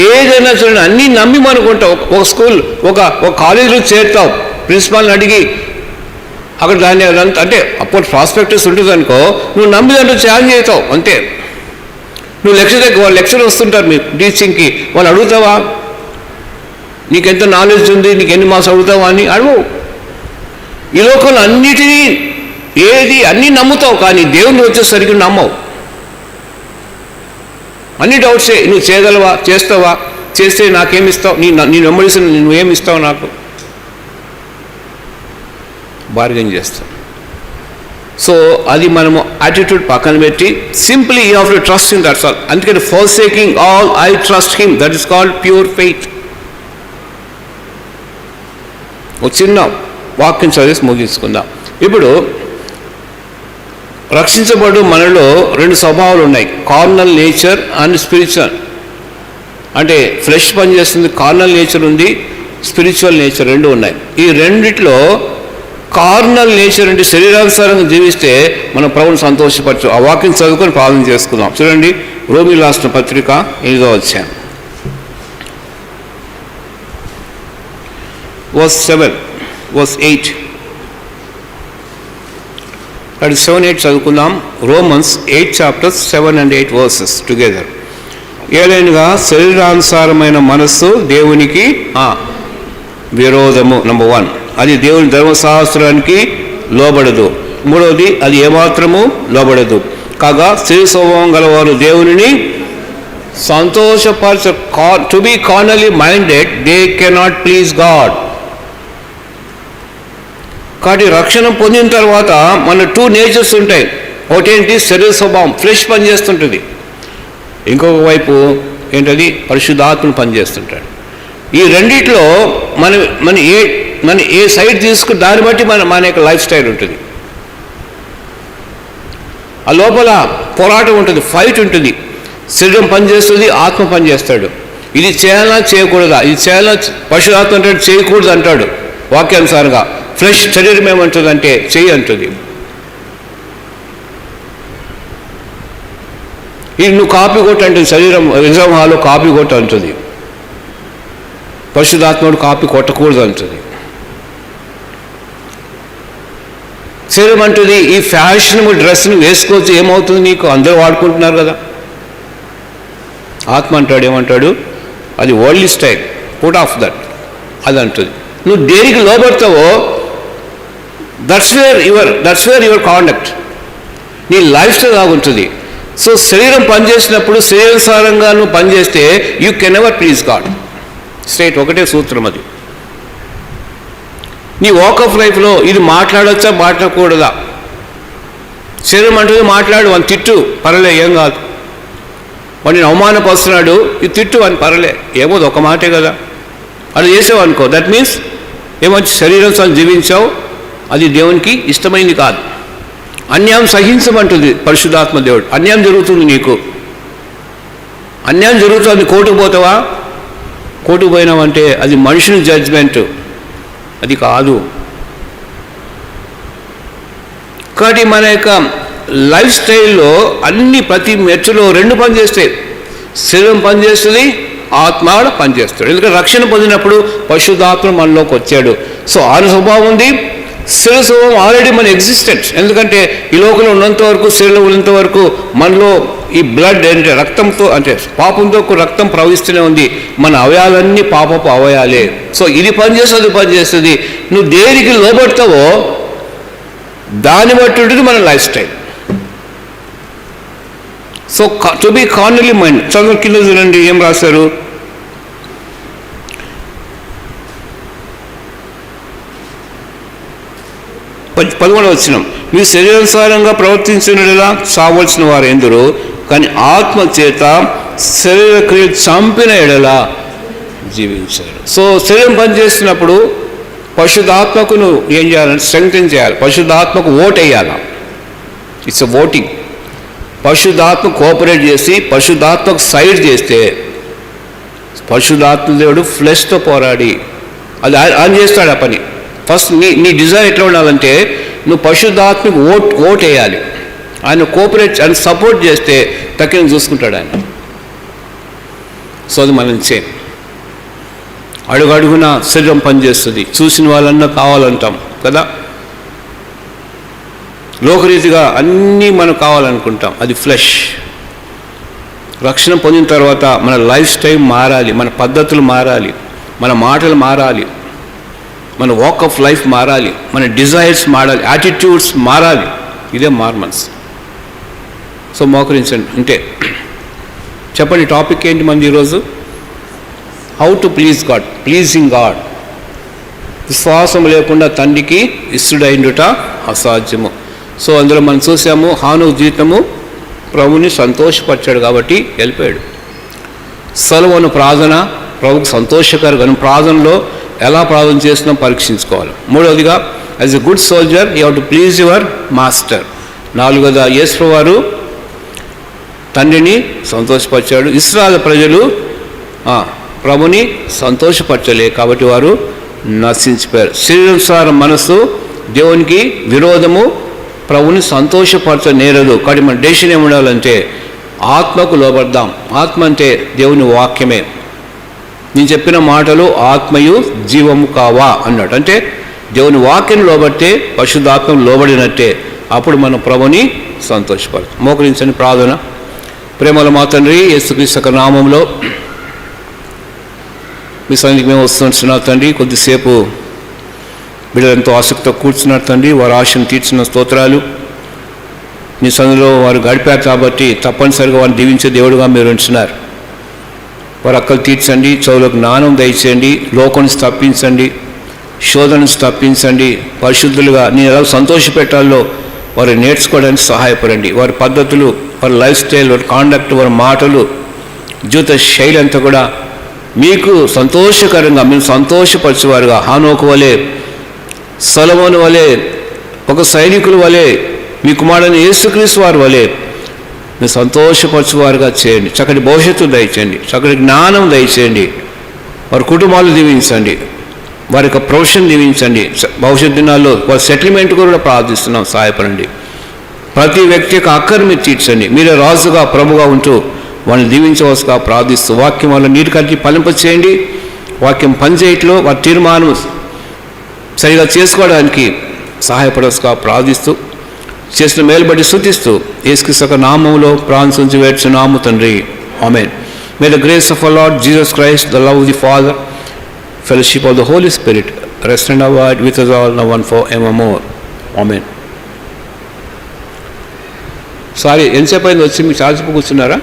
ఏదైనా చూడండి, అన్నీ నమ్మి అనుకుంటావు. ఒక స్కూల్ ఒక కాలేజీలో చేరుతావు, ప్రిన్సిపాల్ని అడిగి అక్కడ దాన్ని అంటే అప్పుడు ప్రాస్పెక్టస్ ఉంటుంది అనుకో, నువ్వు నమ్మి దాంట్లో ఛాలెంజ్ అవుతావు అంతే. నువ్వు వాళ్ళు లెక్చర్ వస్తుంటారు మీకు టీచింగ్కి, వాళ్ళు అడుగుతావా నీకెంత నాలెడ్జ్ ఉంది, నీకు ఎన్ని మార్క్స్ అడుగుతావా అని అడుగు. ఈ లోకంలో అన్నిటినీ అన్నీ నమ్ముతావు, కానీ దేవుని వచ్చేసరికి నమ్మవు. అన్ని డౌట్సే. నువ్వు చేయగలవా, చేస్తావా, చేస్తే నాకేమిస్తావు, నీ వెంబడిస్తే నువ్వేమిస్తావు, నాకు బార్గెన్ చేస్తాం. సో అది మనము యాటిట్యూడ్ పక్కన పెట్టి simply you have to trust in, that's all. అందుకని forsaking all I trust him, that is called pure faith. ఒక చిన్న వాక్యం చదివేసి ముగించుకుందాం. ఇప్పుడు రక్షించబడు మనలో రెండు స్వభావాలు ఉన్నాయి, కార్నల్ నేచర్ అండ్ స్పిరిచువల్. అంటే ఫ్లెష్ పనిచేస్తుంది, కార్నల్ నేచర్ ఉంది, స్పిరిచువల్ నేచర్ రెండు ఉన్నాయి. ఈ రెండిట్లో కార్నల్ నేచర్ అంటే శరీరానుసారంగా జీవిస్తే మనం ప్రభువుని సంతోషపరచు. ఆ వాక్యం చదువుకొని ప్రార్థన చేసుకుందాం. చూడండి, రోమీయులకు రాసిన పత్రిక 8వ అధ్యాయం verse 7, verse 8. అది 7-8 చదువుకుందాం. Romans 8 chapters 7 and 8 verses together. ఏలైనగా శరీరానుసారమైన మనస్సు దేవునికి విరోధము. నెంబర్ 1, అది దేవుని ధర్మశాస్త్రానికి లోబడదు. మూడవది, అది ఏమాత్రము లోబడదు. కాగా శరీర స్వభావం గలవారు దేవునిని సంతోషపరచ. To be carnally minded they cannot please God. కాబట్టి రక్షణ పొందిన తర్వాత మన 2 నేచర్స్ ఉంటాయి. ఒకటేంటి, శరీర స్వభావం, ఫ్లెష్ పనిచేస్తుంటుంది. ఇంకొక వైపు ఏంటది, పరిశుద్ధాత్మను పనిచేస్తుంటాడు. ఈ రెండిట్లో మన ఏ సైడ్ తీసుకుని దాన్ని బట్టి మన యొక్క లైఫ్ స్టైల్ ఉంటుంది. ఆ లోపల పోరాటం ఉంటుంది, ఫైట్ ఉంటుంది. శరీరం పనిచేస్తుంది, ఆత్మ పనిచేస్తాడు. ఇది చేయాలా చేయకూడదా, ఇది చేయాలా, పరిశుద్ధాత్మ అంటాడు చేయకూడదు అంటాడు వాక్యానుసారంగా. ఫ్లెష్ శరీరం ఏమంటుందంటే చెయ్యి అంటుంది. ఇది నువ్వు కాపీ కొట్టు అంటుంది శరీరం, ఎగ్జామ్ హాల్లో కాపీ కొట్టు అంటుంది. పరిశుద్ధాత్ముడు కాపీ కొట్టకూడదు అంటుంది. శరీరం అంటుంది ఈ ఫ్యాషనబుల్ డ్రెస్ని వేసుకోవచ్చు, ఏమవుతుంది నీకు, అందరూ వాడుకుంటున్నారు కదా. ఆత్మ అంటాడు ఏమంటాడు, అది worldly style, put off that, అది అంటుంది. నువ్వు దేనికి లోబడతావో దట్స్ వేర్ యువర్ కాండక్ట్, నీ లైఫ్ స్టైల్ లాగుంటుంది. సో శరీరం పనిచేసినప్పుడు శరీరానుసారంగా నువ్వు పనిచేస్తే you can ever please God. Straight ఒకటే సూత్రం అది. నీ వాక్ ఆఫ్ లైఫ్లో ఇది మాట్లాడొచ్చా మాట్లాడకూడదా, శరీరం అంటుంది మాట్లాడు అని తిట్టు పర్లే, ఏం కాదు. వాడిని అవమానపరుస్తున్నాడు, ఇది తిట్టు అని పర్లే, ఏమోది ఒక మాటే కదా. అది చేసావు అనుకో, దట్ మీన్స్ ఏమొచ్చి శరీరం జీవించావు, అది దేవునికి ఇష్టమైంది కాదు. అన్యాయం సహించమంటుంది పరిశుద్ధాత్మ దేవుడు. అన్యాయం జరుగుతుంది నీకు, అన్యాయం జరుగుతుంది, కోర్టుకు పోతావా, కోర్టుకు పోయినావంటే అది మనుషుని జడ్జ్మెంట్, అది కాదు. కాబట్టి మన యొక్క లైఫ్ స్టైల్లో అన్ని ప్రతి మెట్టులో రెండు పనిచేస్తాయి. శరీరం పనిచేస్తుంది, ఆత్మ కూడా పనిచేస్తాడు. ఎందుకంటే రక్షణ పొందినప్పుడు పరిశుద్ధాత్మ మనలోకి వచ్చాడు. సో ఆరు స్వభావం ఉంది. శరీర స్వభావం ఆల్రెడీ మన ఎగ్జిస్టెన్స్. ఎందుకంటే ఈ లోకంలో ఉన్నంత వరకు, శరీరంలో ఉన్నంత వరకు మనలో ఈ బ్లడ్ అంటే రక్తంతో, అంటే పాపంతో రక్తం ప్రవహిస్తూనే ఉంది. మన అవయాలన్నీ పాపపు అవయాలే. సో ఇది పనిచేస్తుంది, అది పనిచేస్తుంది. నువ్వు దేనికి లోబడతావో దాన్ని బట్టి ఉంటుంది మన lifestyle. So to be carnally mind. చదువు కింద చూడండి ఏం రాశారు. పదకొండవ వచనం, మీ శరీరానుసారంగా ప్రవర్తించినలా చావలసిన వారు ఎందరో, కానీ ఆత్మ చేత శరీర క్రియలు చంపిన ఎడలా జీవించారు. సో శరీరం పనిచేస్తున్నప్పుడు పరిశుద్ధాత్మకు నువ్వు ఏం చేయాలంటే స్ట్రెంగ్తెన్ చేయాలి. పరిశుద్ధాత్మకు ఓట్ వేయాలి. It's a voting. పరిశుద్ధాత్మ కోఆపరేట్ చేసి పరిశుద్ధాత్మకు సైడ్ చేస్తే, పరిశుద్ధాత్మ దేవుడు ఫ్లెష్తో పోరాడి అది ఆయన చేస్తాడు ఆ పని. ఫస్ట్ నీ డిజైర్ ఎట్లా ఉండాలంటే నువ్వు పరిశుద్ధాత్మకు ఓట్ వేయాలి. ఆయన కోఆపరేట్, ఆయన సపోర్ట్ చేస్తే తక్కిన చూసుకుంటాడు ఆయన. సో అది మనం చేయం. అడుగడుగున శరీరం పనిచేస్తుంది. చూసిన వాళ్ళన్నా కావాలంటాం కదా. లోకరీతిగా అన్నీ మనం కావాలనుకుంటాం, అది ఫ్లెష్. రక్షణ పొందిన తర్వాత మన లైఫ్ స్టైల్ మారాలి, మన పద్ధతులు మారాలి, మన మాటలు మారాలి, మన వాక్ ఆఫ్ లైఫ్ మారాలి, మన డిజైర్స్ మారాలి, యాటిట్యూడ్స్ మారాలి. ఇదే మార్మన్స్. సో మోకరించండి. అంటే చెప్పండి టాపిక్ ఏంటి మనది ఈరోజు? How to please God, pleasing God. విశ్వాసం లేకుండా తండ్రికి ఇష్టడైండుట అసాధ్యము. సో అందులో మనం చూసాము హానోకు జీవితము ప్రభుని సంతోషపరిచాడు కాబట్టి వెళ్ళిపోయాడు. సొలొమోను ప్రార్థన ప్రభుకు సంతోషకరంగా, ప్రార్థనలో ఎలా ప్రార్థన చేస్తున్నాం పరీక్షించుకోవాలి. మూడవదిగా as a good soldier you have to please your master. నాలుగోదా యేసు వారు తండ్రిని సంతోషపరిచాడు. ఇశ్రాయేలు ప్రజలు ప్రభుని సంతోషపరచలే కాబట్టి వారు నశించిపోయారు. శరీరానుసార మనసు దేవునికి విరోధము, ప్రభుని సంతోషపరచనేరదు. కాబట్టి మన డెసిషన్ ఏమి ఉండాలంటే ఆత్మకు లోబడదాం. ఆత్మ అంటే దేవుని వాక్యమే. నేను చెప్పిన మాటలు ఆత్మయు జీవము కావా అన్నాడు. అంటే దేవుని వాక్యం లోబడితే పరిశుద్ధాత్మ లోబడినట్టే. అప్పుడు మనం ప్రభుని సంతోషపడతాం. మోకరించని ప్రార్థన. ప్రేమల మా తండ్రి యేసుక్రీస్తు నామంలో మీ సన్నిధికి మేము వస్తున్నాం తండ్రి. కొద్దిసేపు బిడ్డలెంతో ఆసక్తితో కూర్చున్నారు తండ్రి. వారి ఆశను తీర్చిన స్తోత్రాలు. మీ సన్నిధిలో వారు గడిపారు కాబట్టి తప్పనిసరిగా వారిని దీవించే దేవుడుగా మీరు ఉంటున్నారు. వారి అక్కలు తీర్చండి, చదువులో జ్ఞానం దయచేయండి, లోకం నుంచి తప్పించండి, శోధన నుంచి తప్పించండి. పరిశుద్ధులుగా నేను ఎలా సంతోషపెట్టాలో వారు నేర్చుకోవడానికి సహాయపడండి. వారి పద్ధతులు, వారి లైఫ్ స్టైల్, వారి కాండక్ట్, వారి మాటలు, జీవిత శైలి అంతా కూడా మీకు సంతోషకరంగా, మీరు సంతోషపరిచేవారుగా, హానోకు వలె, సొలొమోను వలె, ఒక సైనికుల వలె, మీ కుమారుడైన యేసుక్రీస్తు వారి వలె మీరు సంతోషపరచువారుగా చేయండి. చక్కటి భవిష్యత్తు దయచేయండి, చక్కటి జ్ఞానం దయచేయండి. వారి కుటుంబాలు దీవించండి, వారి యొక్క ప్రొఫెషన్ దీవించండి. భవిష్యత్ దినాల్లో వారి సెటిల్మెంట్ కూడా ప్రార్థిస్తున్నాం, సహాయపడండి. ప్రతి వ్యక్తి యొక్క అక్కరు మీరు తీర్చండి. మీరే రాజుగా ప్రభుగా ఉంటూ వాళ్ళని దీవించవలసిగా ప్రార్థిస్తూ వాక్యం వాళ్ళ నీరు కలిపి ఫలింపచేయండి. వాక్యం పనిచేయట్లో వారి తీర్మానం సరిగా చేసుకోవడానికి సహాయపడవలసిగా ప్రార్థిస్తూ చేసిన మేలు బట్టి స్తుతిస్తూ యేసుక్రీస్తు నామములో ప్రార్థించి వేడుచున్నాము తండ్రి. Amen. May the grace of our Lord Jesus Christ, the love of the father, fellowship of the Holy Spirit rest and abide with us all now and forevermore. Amen. Sorry, ఎంతసేపు అయింది వచ్చి? మీరు చాలాసేపు కూర్చున్నారా?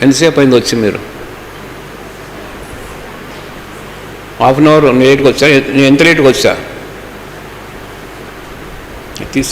ఎంతసేపు అయింది వచ్చి? మీరు హాఫ్ అన్ అవర్ లేట్గా వచ్చా? నేను ఎంత లేట్గా వచ్చా? తీసే